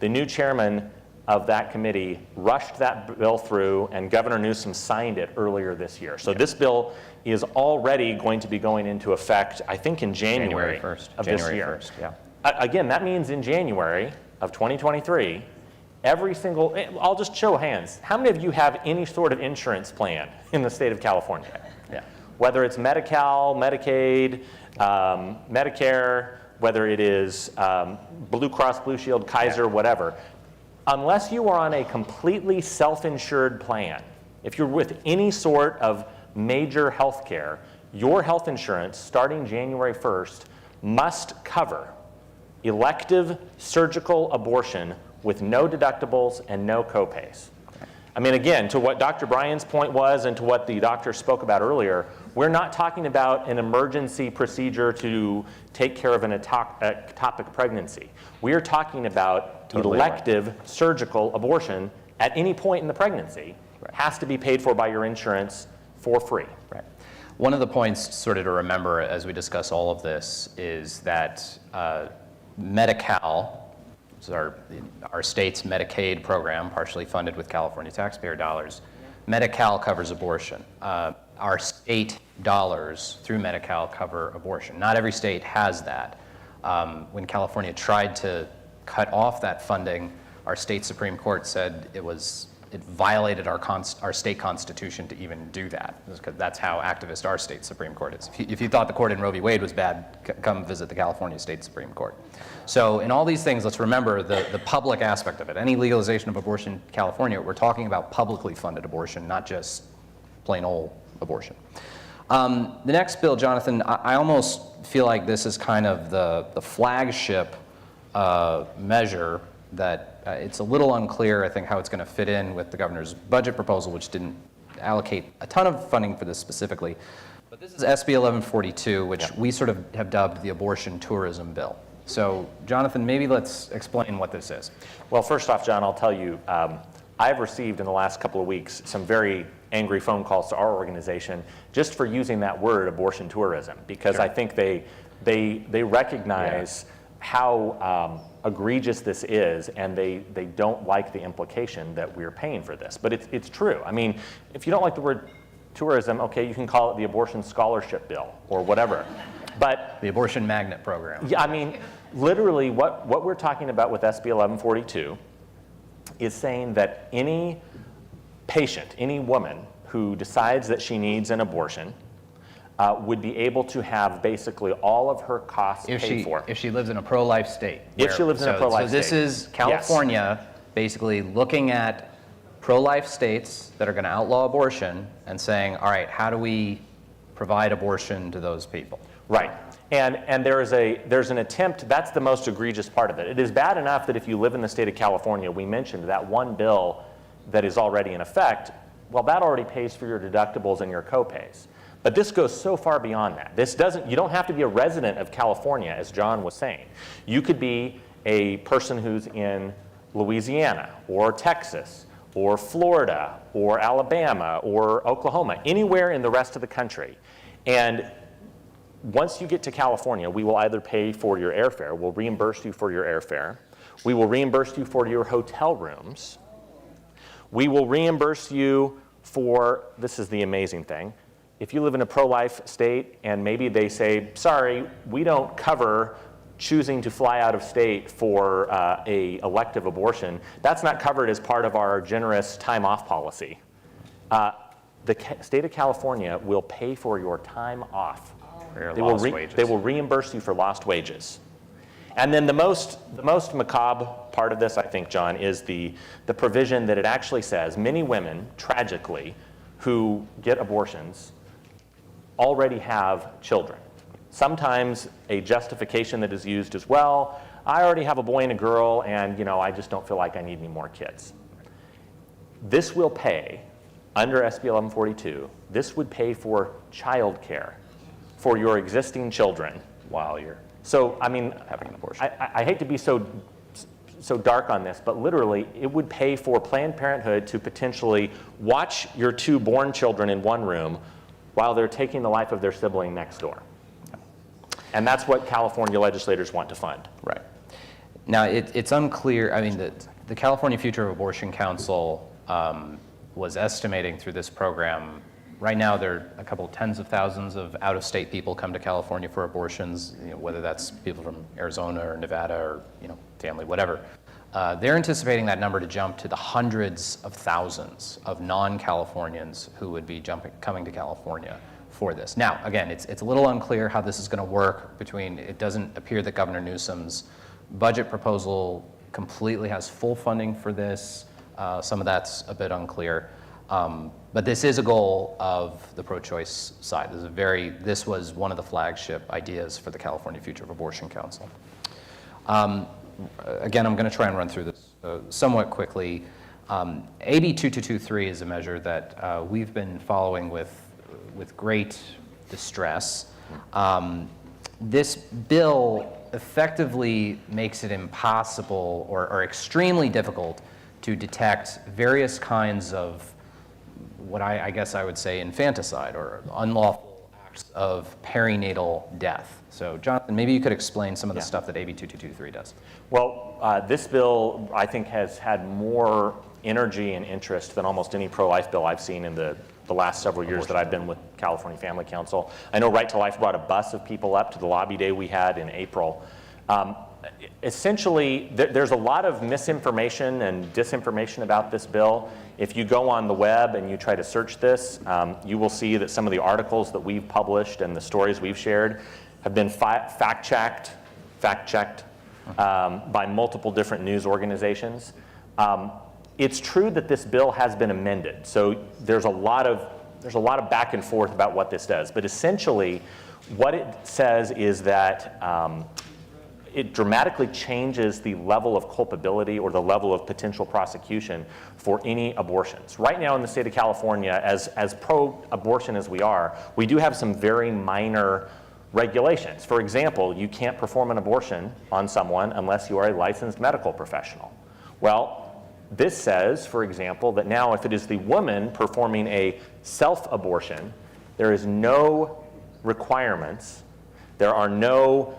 the new chairman of that committee rushed that bill through, and Governor Newsom signed it earlier this year. So this bill is already going to be going into effect, I think, in January 1st of this year. January 1st, yeah. Again, that means in January of 2023, I'll just show hands. How many of you have any sort of insurance plan in the state of California? Yeah. Whether it's Medi-Cal, Medicaid, Medicare, whether it is Blue Cross Blue Shield, Kaiser, whatever. Unless you are on a completely self-insured plan, if you're with any sort of major health care, your health insurance starting January 1st must cover elective surgical abortion with no deductibles and no copays. I mean, again, to what Dr. Bryan's point was and to what the doctor spoke about earlier, we're not talking about an emergency procedure to take care of an ectopic pregnancy. We are talking about elective surgical abortion at any point in the pregnancy. Has to be paid for by your insurance for free. Right. One of the points sort of to remember as we discuss all of this is that Medi-Cal, which is our state's Medicaid program, partially funded with California taxpayer dollars, Medi-Cal covers abortion. Our state dollars through Medi-Cal cover abortion. Not every state has that. When California tried to cut off that funding, our state Supreme Court said it violated our state constitution to even do that. Because that's how activist our state Supreme Court is. If you thought the court in Roe v. Wade was bad, come visit the California State Supreme Court. So in all these things, let's remember the public aspect of it. Any legalization of abortion in California, we're talking about publicly funded abortion, not just plain old abortion. The next bill, Jonathan, I almost feel like this is kind of the flagship measure that it's a little unclear, I think, how it's going to fit in with the governor's budget proposal, which didn't allocate a ton of funding for this specifically. But this is SB 1142, which we sort of have dubbed the abortion tourism bill. So, Jonathan, maybe let's explain what this is. Well, first off, John, I'll tell you, I've received in the last couple of weeks some very angry phone calls to our organization just for using that word, abortion tourism, because I think they recognize how egregious this is, and they don't like the implication that we're paying for this. But it's true. I mean, if you don't like the word tourism, okay, you can call it the abortion scholarship bill or whatever. But the abortion magnet program. Yeah, I mean, literally what we're talking about with SB 1142 is saying that any patient, any woman who decides that she needs an abortion would be able to have basically all of her costs paid for. If she lives in a pro-life state. If she lives in a pro-life state. So this is California basically looking at pro-life states that are going to outlaw abortion and saying, all right, how do we provide abortion to those people? Right. And there's an attempt, that's the most egregious part of it. It is bad enough that if you live in the state of California, we mentioned that one bill that is already in effect, well, that already pays for your deductibles and your copays. But this goes so far beyond that. You don't have to be a resident of California, as John was saying. You could be a person who's in Louisiana or Texas or Florida or Alabama or Oklahoma, anywhere in the rest of the country. And once you get to California, we will either pay for your airfare, we'll reimburse you for your airfare, we will reimburse you for your hotel rooms, we will reimburse you for, this is the amazing thing, if you live in a pro-life state and maybe they say, sorry, we don't cover choosing to fly out of state for a elective abortion, that's not covered as part of our generous time off policy. The state of California will pay for your time off. They will reimburse you for lost wages. And then the most macabre part of this, I think, John, is the provision that it actually says many women, tragically, who get abortions already have children. Sometimes a justification that is used as, well, I already have a boy and a girl, and I just don't feel like I need any more kids. This will pay, under SB 1142, this would pay for child care for your existing children while you're having an abortion. I hate to be so dark on this, but literally it would pay for Planned Parenthood to potentially watch your two born children in one room while they're taking the life of their sibling next door. And that's what California legislators want to fund. Right. Now, it's unclear. I mean, the California Future of Abortion Council was estimating through this program. Right now, there are a couple tens of thousands of out-of-state people come to California for abortions, whether that's people from Arizona or Nevada or family, whatever. They're anticipating that number to jump to the hundreds of thousands of non-Californians who would be coming to California for this. Now, again, it's a little unclear how this is going to work between, it doesn't appear that Governor Newsom's budget proposal completely has full funding for this. Some of that's a bit unclear. But this is a goal of the pro-choice side. This was one of the flagship ideas for the California Future of Abortion Council. Again, I'm going to try and run through this somewhat quickly. AB 2223 is a measure that we've been following with great distress. This bill effectively makes it impossible or extremely difficult to detect various kinds of what I guess I would say infanticide or unlawful acts of perinatal death. So Jonathan, maybe you could explain some of the stuff that AB 2223 does. Well, this bill, I think, has had more energy and interest than almost any pro-life bill I've seen in the last several years that I've been with California Family Council. I know Right to Life brought a bus of people up to the lobby day we had in April. Essentially, there's a lot of misinformation and disinformation about this bill. If you go on the web and you try to search this, you will see that some of the articles that we've published and the stories we've shared have been fact-checked by multiple different news organizations. It's true that this bill has been amended, so there's a lot of back and forth about what this does. But essentially, what it says is that it dramatically changes the level of culpability or the level of potential prosecution for any abortions. Right now in the state of California, as pro-abortion as we are, we do have some very minor regulations. For example, you can't perform an abortion on someone unless you are a licensed medical professional. Well, this says, for example, that now if it is the woman performing a self-abortion, there is no requirements, there are no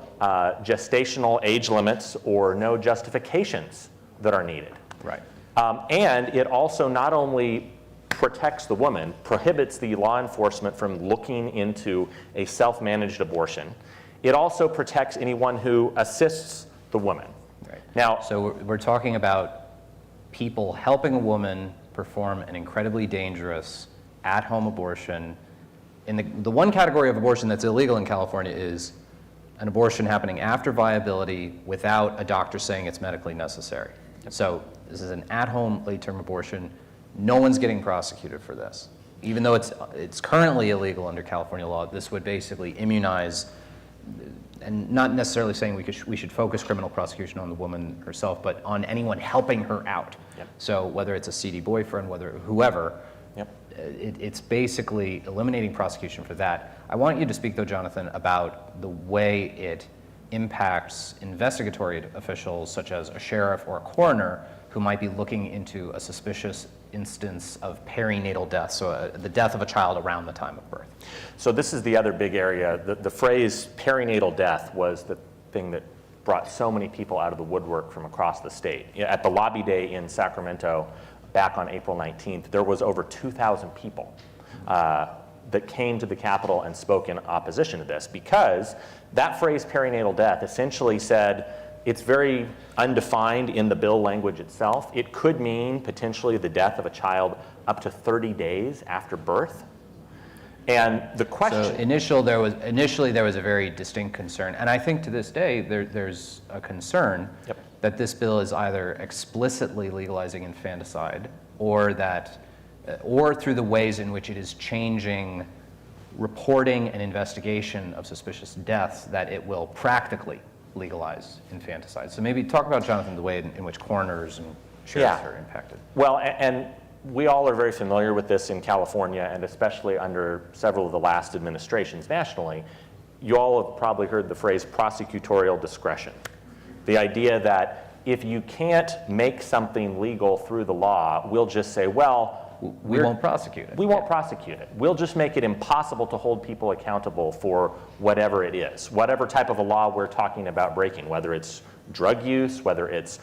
gestational age limits or no justifications that are needed. Right. And it also not only protects the woman, prohibits the law enforcement from looking into a self-managed abortion. It also protects anyone who assists the woman. Right. Now, so we're talking about people helping a woman perform an incredibly dangerous at-home abortion. In the one category of abortion that's illegal in California is an abortion happening after viability without a doctor saying it's medically necessary. So this is an at-home late-term abortion. No one's getting prosecuted for this. Even though it's currently illegal under California law, this would basically immunize, and not necessarily saying we should focus criminal prosecution on the woman herself, but on anyone helping her out. Yep. So whether it's a seedy boyfriend, whoever, yep. It's basically eliminating prosecution for that. I want you to speak, though, Jonathan, about the way it impacts investigatory officials, such as a sheriff or a coroner, who might be looking into a suspicious instance of perinatal death, so the death of a child around the time of birth. So this is the other big area. The phrase perinatal death was the thing that brought so many people out of the woodwork from across the state. At the lobby day in Sacramento, back on April 19th, there was over 2,000 people that came to the Capitol and spoke in opposition to this, because that phrase perinatal death essentially said it's very undefined in the bill language itself. It could mean potentially the death of a child up to 30 days after birth. And the question... So initially there was a very distinct concern, and I think to this day there's a concern Yep. that this bill is either explicitly legalizing infanticide, or through the ways in which it is changing reporting and investigation of suspicious deaths, that it will practically legalize infanticide. So maybe talk about, Jonathan, the way in which coroners and sheriffs are impacted. Well, and we all are very familiar with this in California, and especially under several of the last administrations nationally. You all have probably heard the phrase prosecutorial discretion. The idea that if you can't make something legal through the law, we'll just say, well, we won't prosecute it. We won't prosecute it. We'll just make it impossible to hold people accountable for whatever it is, whatever type of a law we're talking about breaking, whether it's drug use, whether it's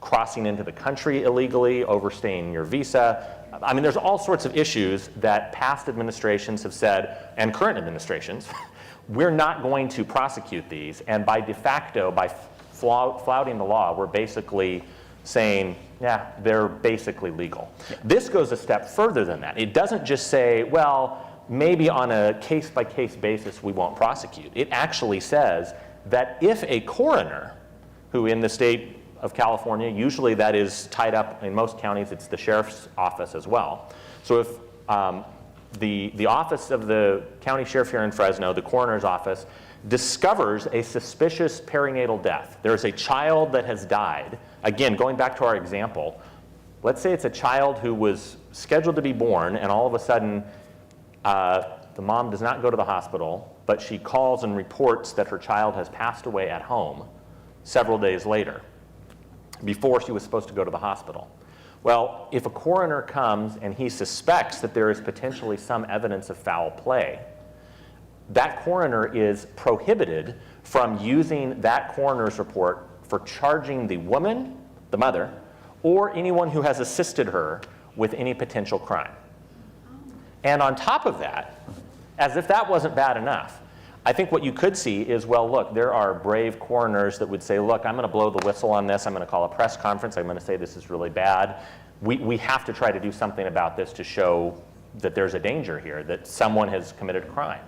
crossing into the country illegally, overstaying your visa. I mean, there's all sorts of issues that past administrations have said, and current administrations, we're not going to prosecute these. And by de facto, by flouting the law, we're basically saying, yeah, they're basically legal. This goes a step further than that. It doesn't just say, well, maybe on a case-by-case basis we won't prosecute. It actually says that if a coroner, who in the state of California, usually that is tied up, in most counties it's the sheriff's office as well. So if the office of the county sheriff here in Fresno, the coroner's office, discovers a suspicious perinatal death. There's a child that has died. Again, going back to our example, let's say it's a child who was scheduled to be born and all of a sudden the mom does not go to the hospital, but she calls and reports that her child has passed away at home several days later, before she was supposed to go to the hospital. Well, if a coroner comes and he suspects that there is potentially some evidence of foul play, that coroner is prohibited from using that coroner's report for charging the woman, the mother, or anyone who has assisted her with any potential crime. And on top of that, as if that wasn't bad enough, I think what you could see is, well, look, there are brave coroners that would say, look, I'm going to blow the whistle on this. I'm going to call a press conference. I'm going to say this is really bad. We have to try to do something about this to show that there's a danger here, that someone has committed a crime.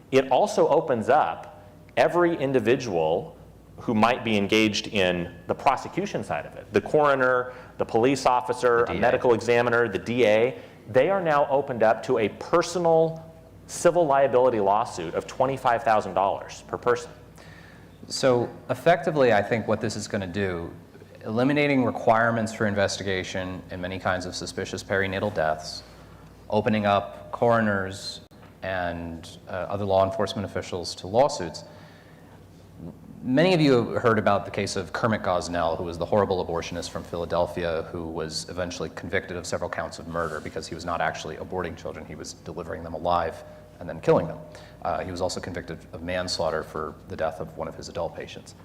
It also opens up every individual who might be engaged in the prosecution side of it. The coroner, the police officer, a medical examiner, the DA, they are now opened up to a personal civil liability lawsuit of $25,000 per person. So effectively, I think what this is going to do, eliminating requirements for investigation in many kinds of suspicious perinatal deaths, opening up coroners and other law enforcement officials to lawsuits. Many of you have heard about the case of Kermit Gosnell, who was the horrible abortionist from Philadelphia who was eventually convicted of several counts of murder because he was not actually aborting children, he was delivering them alive and then killing them. He was also convicted of manslaughter for the death of one of his adult patients.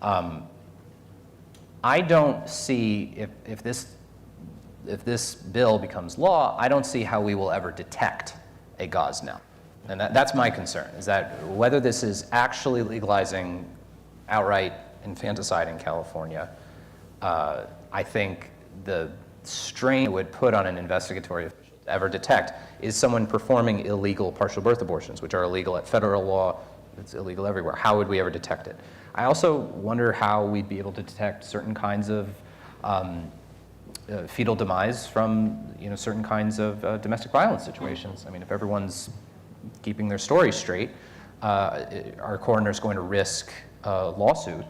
I don't see, if this bill becomes law, I don't see how we will ever detect a Gosnell. And that's my concern, is that whether this is actually legalizing outright infanticide in California, I think the strain it would put on an investigatory official to ever detect is someone performing illegal partial birth abortions, which are illegal at federal law. It's illegal everywhere. How would we ever detect it? I also wonder how we'd be able to detect certain kinds of fetal demise from certain kinds of domestic violence situations. I mean, if everyone's keeping their story straight, our coroner's going to risk a lawsuit,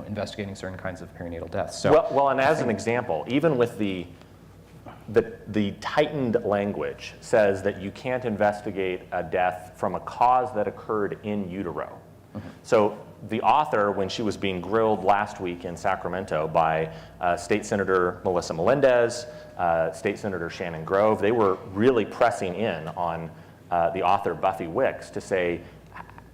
investigating certain kinds of perinatal deaths. So, well, and as an example, even with the tightened language says that you can't investigate a death from a cause that occurred in utero. Mm-hmm. So the author, when she was being grilled last week in Sacramento by State Senator Melissa Melendez, State Senator Shannon Grove, they were really pressing in on the author Buffy Wicks to say,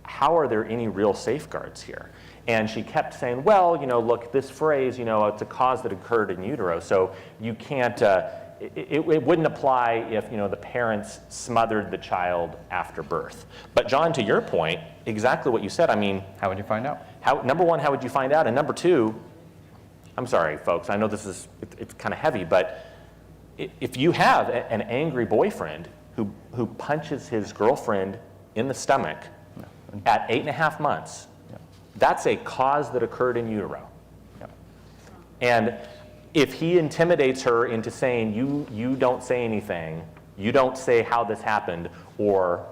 how are there any real safeguards here? And she kept saying, well, look, this phrase, it's a cause that occurred in utero, so you can't, it wouldn't apply if, the parents smothered the child after birth. But John, to your point, exactly what you said, I mean. How would you find out? Number one, how would you find out? And number two, I'm sorry, folks, I know it's kind of heavy, but if you have an angry boyfriend who punches his girlfriend in the stomach at 8.5 months, that's a cause that occurred in utero. And if he intimidates her into saying, you don't say anything, you don't say how this happened, or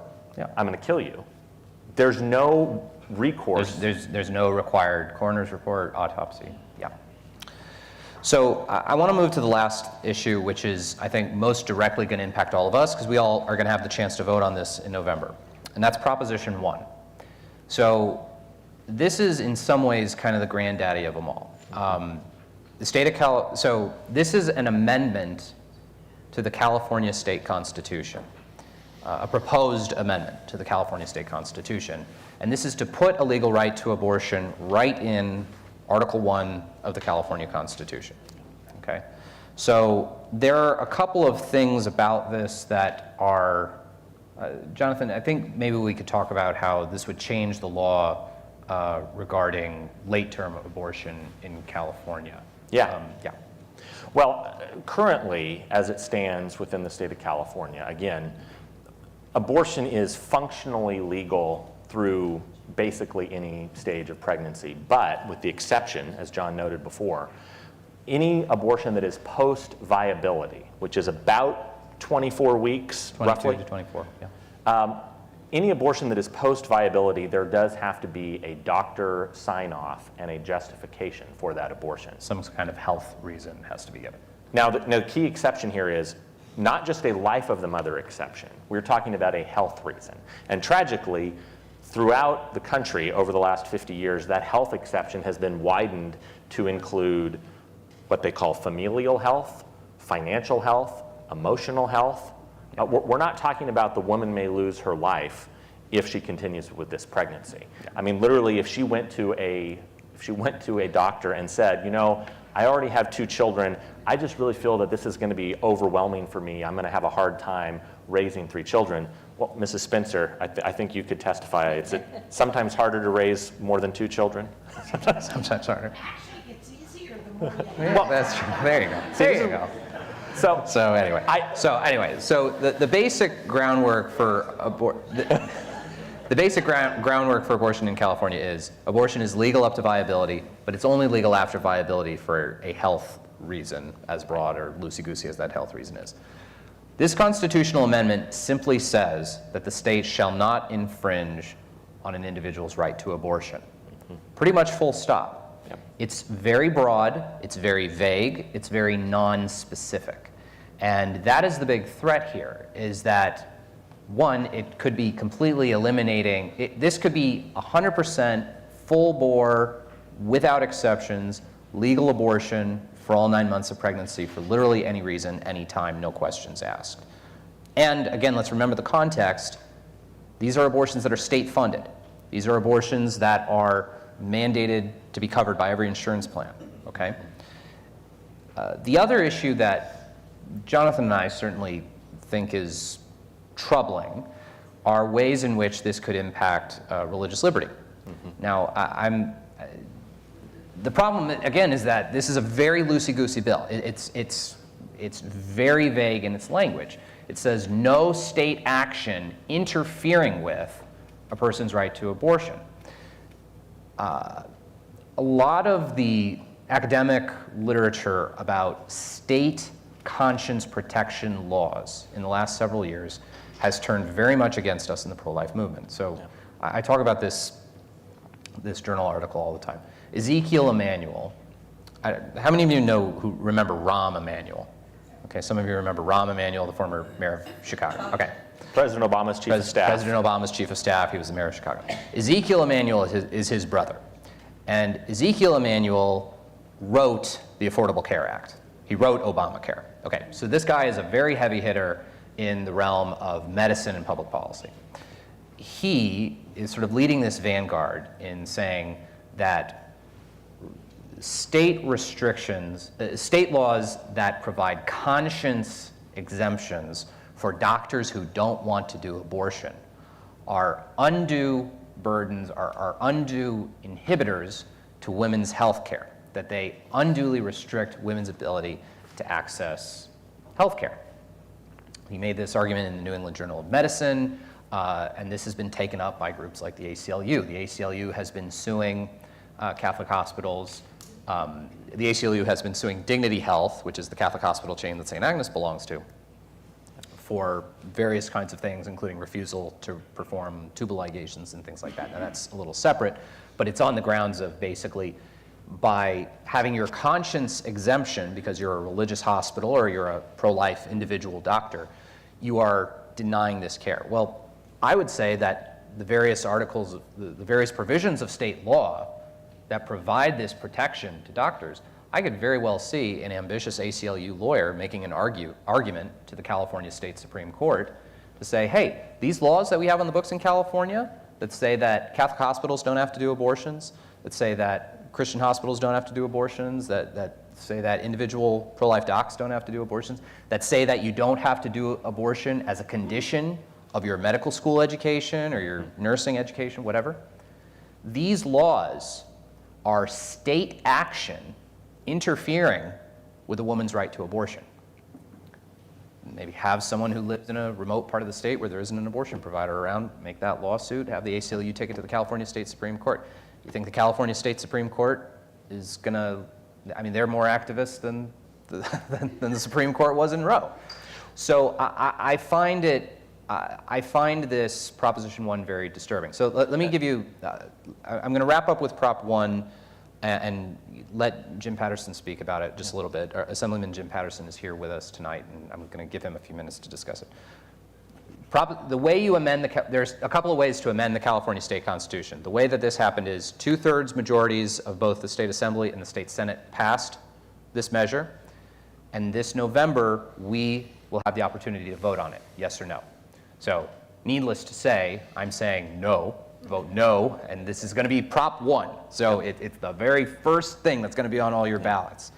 I'm going to kill you, there's no recourse. There's no required coroner's report, autopsy. So I want to move to the last issue, which is, I think, most directly going to impact all of us, because we all are going to have the chance to vote on this in November. And that's Proposition 1. So this is, in some ways, kind of the granddaddy of them all. The state of so this is an amendment to the California State Constitution, a proposed amendment to the California State Constitution. And this is to put a legal right to abortion right in Article 1 of the California Constitution. Okay? So there are a couple of things about this that are, Jonathan, I think maybe we could talk about how this would change the law regarding late-term abortion in California. Yeah. Yeah. Well, currently, as it stands within the state of California, again, abortion is functionally legal through basically any stage of pregnancy, but with the exception, as John noted before, any abortion that is post-viability, which is about 24 weeks, 22 roughly. to 24, yeah. Any abortion that is post-viability, there does have to be a doctor sign-off and a justification for that abortion. Some kind of health reason has to be given. Now, the key exception here is not just a life of the mother exception. We're talking about a health reason. And tragically, throughout the country over the last 50 years, that health exception has been widened to include what they call familial health, financial health, emotional health. We're not talking about the woman may lose her life if she continues with this pregnancy. I mean, literally, if she went to a doctor and said, you know, I already have 2 children, I just really feel that this is going to be overwhelming for me. I'm going to have a hard time raising 3 children. Well, Mrs. Spencer, I think you could testify. Is it sometimes harder to raise more than 2 children? Sometimes harder. Actually, it's easier the more you Well, that's true. There you go. There you go. So anyway, the basic groundwork for the basic groundwork for abortion in California is abortion is legal up to viability, but it's only legal after viability for a health reason, as broad or loosey-goosey as that health reason is. This constitutional amendment simply says that the state shall not infringe on an individual's right to abortion. Pretty much full stop. It's very broad, it's very vague, it's very non-specific. And that is the big threat here, is that, one, it could be completely eliminating, this could be 100% full bore, without exceptions, legal abortion for all 9 months of pregnancy for literally any reason, any time, no questions asked. And again, let's remember the context. These are abortions that are state funded. These are abortions that are mandated to be covered by every insurance plan, okay? The other issue that Jonathan and I certainly think is troubling are ways in which this could impact religious liberty. Now, the problem, again, is that this is a very loosey-goosey bill. It's very vague in its language. It says no state action interfering with a person's right to abortion. A lot of the academic literature about state conscience protection laws in the last several years has turned very much against us in the pro-life movement. So I talk about this journal article all the time. Ezekiel Emanuel, how many of you remember Rahm Emanuel? Okay, some of you remember Rahm Emanuel, the former mayor of Chicago. Okay. President Obama's chief of staff. President Obama's chief of staff, he was the mayor of Chicago. Ezekiel Emanuel is his brother. And Ezekiel Emanuel wrote the Affordable Care Act. He wrote Obamacare. Okay, so this guy is a very heavy hitter in the realm of medicine and public policy. He is sort of leading this vanguard in saying that state restrictions, state laws that provide conscience exemptions for doctors who don't want to do abortion are undue burdens, are undue inhibitors to women's health care, that they unduly restrict women's ability to access health care. He made this argument in the New England Journal of Medicine, and this has been taken up by groups like the ACLU. The ACLU has been suing Catholic hospitals. The ACLU has been suing Dignity Health, which is the Catholic hospital chain that St. Agnes belongs to, for various kinds of things, including refusal to perform tubal ligations and things like that. Now that's a little separate, but it's on the grounds of basically by having your conscience exemption because you're a religious hospital or you're a pro-life individual doctor, you are denying this care. Well, I would say that the various articles, the various provisions of state law that provide this protection to doctors, I could very well see an ambitious ACLU lawyer making an argument to the California State Supreme Court to say, hey, these laws that we have on the books in California that say that Catholic hospitals don't have to do abortions, that say that Christian hospitals don't have to do abortions, that say that individual pro-life docs don't have to do abortions, that say that you don't have to do abortion as a condition of your medical school education or your nursing education, whatever. These laws are state action interfering with a woman's right to abortion. Maybe have someone who lives in a remote part of the state where there isn't an abortion provider around, make that lawsuit, have the ACLU take it to the California State Supreme Court. You think the California State Supreme Court is gonna, I mean, they're more activists than the Supreme Court was in Roe. So I find this Proposition 1 very disturbing. So let me give you, I'm gonna wrap up with Prop 1 and let Jim Patterson speak about it just a little bit. Assemblyman Jim Patterson is here with us tonight, and I'm going to give him a few minutes to discuss it. The way you amend there's a couple of ways to amend the California State Constitution. The way that this happened is 2/3 majorities of both the State Assembly and the State Senate passed this measure, and this November we will have the opportunity to vote on it, yes or no. So, needless to say, I'm saying no. Vote no, and this is going to be Prop 1. So it's the very first thing that's going to be on all your ballots.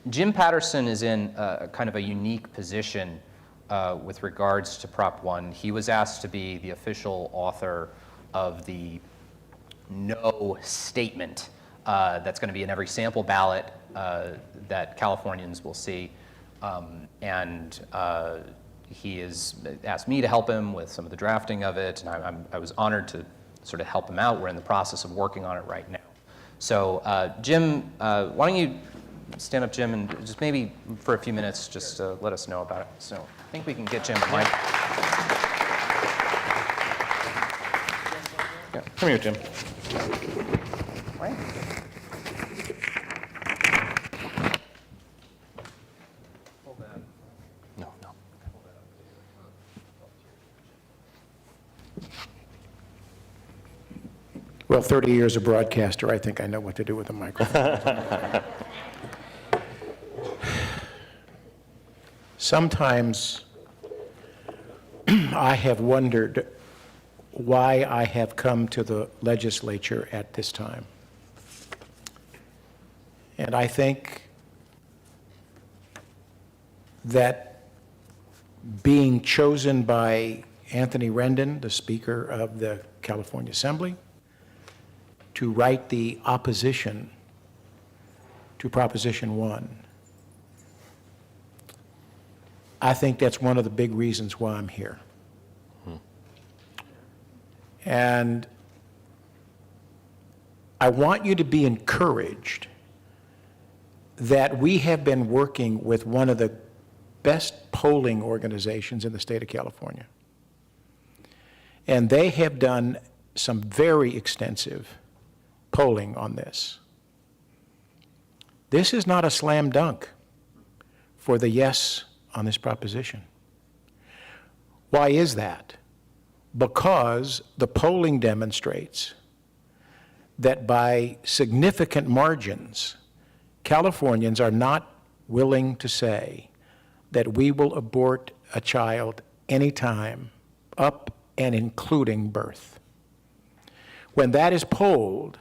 Jim Patterson is in kind of a unique position with regards to Prop 1. He was asked to be the official author of the no statement that's going to be in every sample ballot that Californians will see. He has asked me to help him with some of the drafting of it, and I was honored to sort of help him out. We're in the process of working on it right now. So Jim, why don't you stand up, Jim, and just maybe for a few minutes just let us know about it. So I think we can get Jim a mic. Yeah, come here, Jim. Right. Well, 30 years of broadcaster, I think I know what to do with the microphone. Sometimes I have wondered why I have come to the legislature at this time. And I think that being chosen by Anthony Rendon, the Speaker of the California Assembly, to write the opposition to Proposition 1. I think that's one of the big reasons why I'm here. And I want you to be encouraged that we have been working with one of the best polling organizations in the state of California. And they have done some very extensive polling on this. This is not a slam dunk for the yes on this proposition. Why is that? Because the polling demonstrates that by significant margins, Californians are not willing to say that we will abort a child anytime, up and including birth. When that is polled,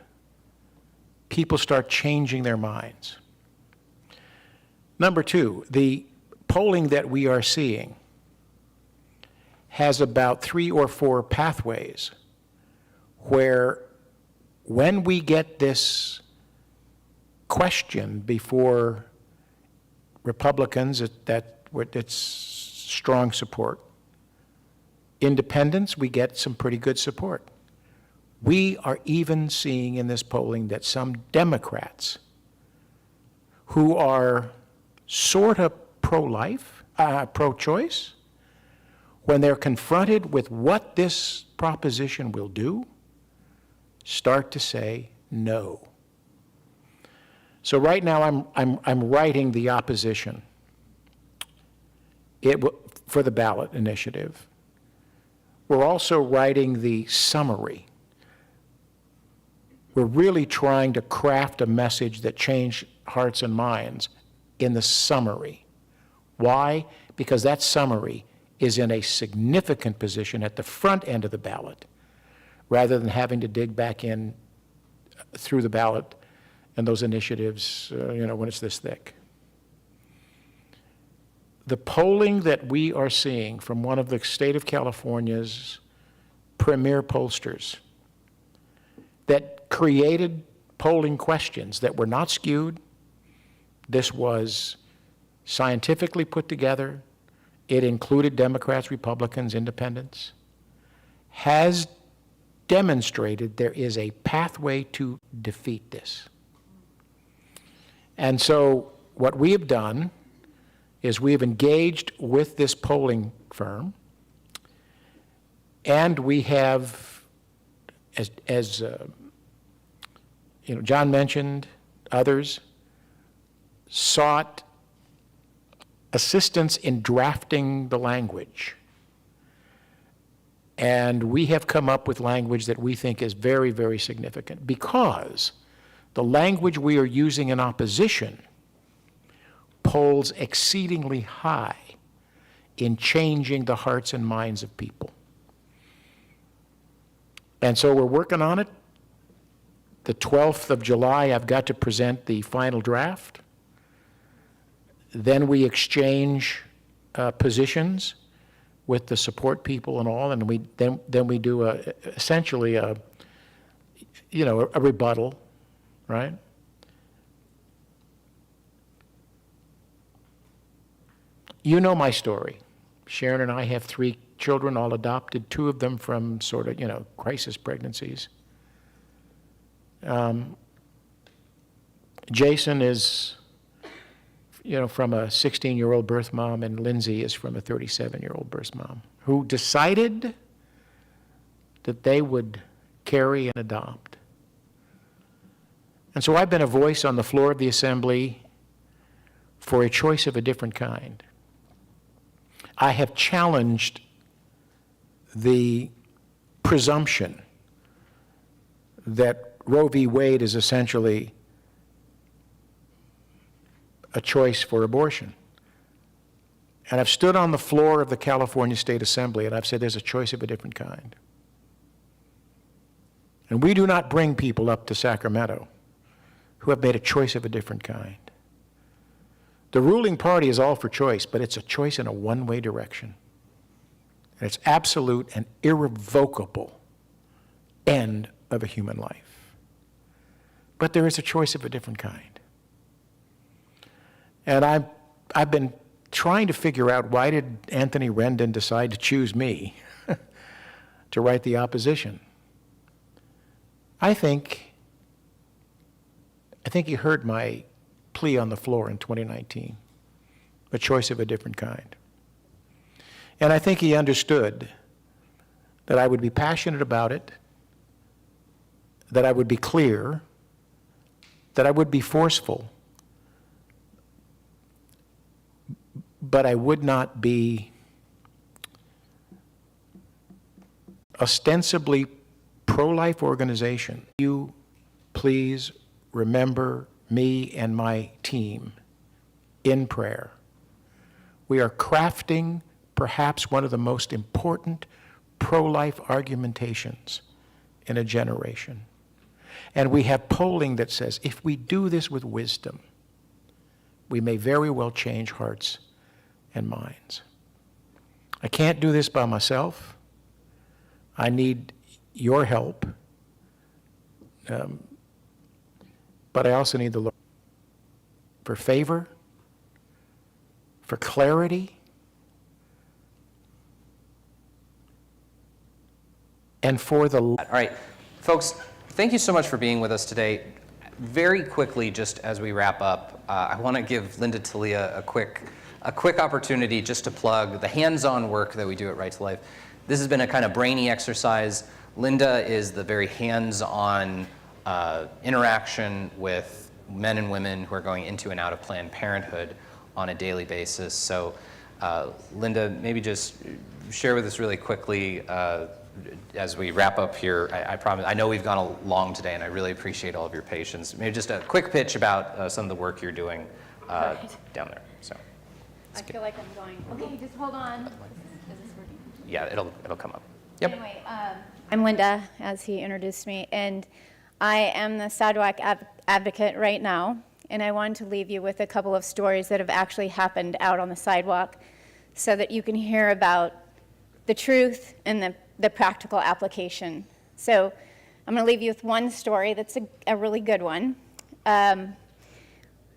people start changing their minds. Number two, the polling that we are seeing has about 3 or 4 pathways where when we get this question before Republicans, it's strong support. Independents, we get some pretty good support. We are even seeing in this polling that some Democrats who are sort of pro-life, pro-choice, when they're confronted with what this proposition will do, start to say no. So right now I'm writing the opposition for the ballot initiative. We're also writing the summary. We're really trying to craft a message that changes hearts and minds in the summary. Why? Because that summary is in a significant position at the front end of the ballot, rather than having to dig back in through the ballot and those initiatives, when it's this thick. The polling that we are seeing from one of the state of California's premier pollsters that created polling questions that were not skewed. This was scientifically put together. It included Democrats, Republicans, independents, has demonstrated there is a pathway to defeat this. And so what we have done is we have engaged with this polling firm, and we have, as John mentioned, others, sought assistance in drafting the language. And we have come up with language that we think is very, very significant, because the language we are using in opposition polls exceedingly high in changing the hearts and minds of people. And so we're working on it. The 12th of July, I've got to present the final draft. Then we exchange positions with the support people and all, and then we do essentially a rebuttal, right? You know my story. Sharon and I have 3 children, all adopted, 2 of them from sort of, crisis pregnancies. Jason is, from a 16-year-old birth mom, and Lindsay is from a 37-year-old birth mom, who decided that they would carry and adopt. And so I've been a voice on the floor of the Assembly for a choice of a different kind. I have challenged the presumption that Roe v. Wade is essentially a choice for abortion. And I've stood on the floor of the California State Assembly and I've said there's a choice of a different kind. And we do not bring people up to Sacramento who have made a choice of a different kind. The ruling party is all for choice, but it's a choice in a one-way direction. And it's absolute and irrevocable end of a human life. But there is a choice of a different kind. And I've been trying to figure out, why did Anthony Rendon decide to choose me to write the opposition? I think he heard my plea on the floor in 2019, a choice of a different kind. And I think he understood that I would be passionate about it, that I would be clear, that I would be forceful, but I would not be ostensibly pro-life organization. You please remember me and my team in prayer. We are crafting perhaps one of the most important pro-life argumentations in a generation. And we have polling that says if we do this with wisdom, we may very well change hearts and minds. I can't do this by myself. I need your help. But I also need the Lord for favor, for clarity, and for the... All right, folks, thank you so much for being with us today. Very quickly, just as we wrap up, I want to give Linda Talia a quick opportunity just to plug the hands-on work that we do at Right to Life. This has been a kind of brainy exercise. Linda is the very hands-on interaction with men and women who are going into and out of Planned Parenthood on a daily basis. So Linda, maybe just share with us really quickly as we wrap up here. I promise, I know we've gone long today and I really appreciate all of your patience. Maybe just a quick pitch about some of the work you're doing down there. So I feel like I'm going, okay, just hold on. Is this working? Yeah, it'll come up. Yep. Anyway, I'm Linda, as he introduced me, and I am the sidewalk advocate right now, and I wanted to leave you with a couple of stories that have actually happened out on the sidewalk so that you can hear about the truth and the practical application. So I'm going to leave you with one story that's a really good one.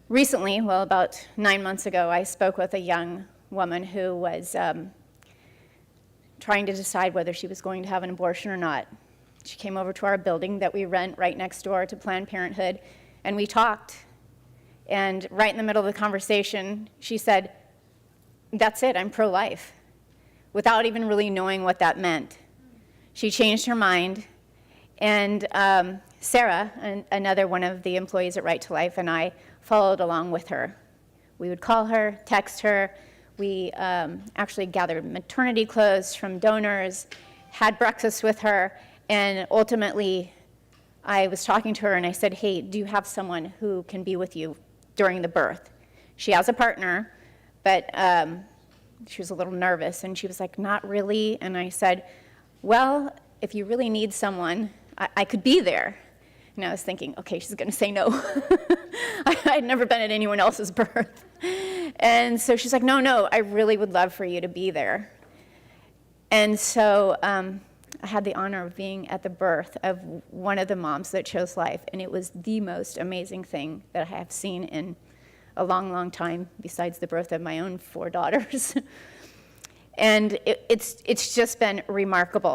Recently, well, about 9 months ago, I spoke with a young woman who was trying to decide whether she was going to have an abortion or not. She came over to our building that we rent right next door to Planned Parenthood, and we talked. And right in the middle of the conversation, she said, "That's it, I'm pro-life," without even really knowing what that meant. She changed her mind, and Sarah, another one of the employees at Right to Life, and I followed along with her. We would call her, text her. We actually gathered maternity clothes from donors, had breakfast with her, and ultimately I was talking to her and I said, "Hey, do you have someone who can be with you during the birth?" She has a partner, but she was a little nervous, and she was like, "Not really." And I said, "Well, if you really need someone, I could be there." And I was thinking, okay, she's going to say no. I'd never been at anyone else's birth. And so she's like, no, I really would love for you to be there. And so I had the honor of being at the birth of one of the moms that chose life, and it was the most amazing thing that I have seen in a long, long time, besides the birth of my own 4 daughters. And it's just been remarkable.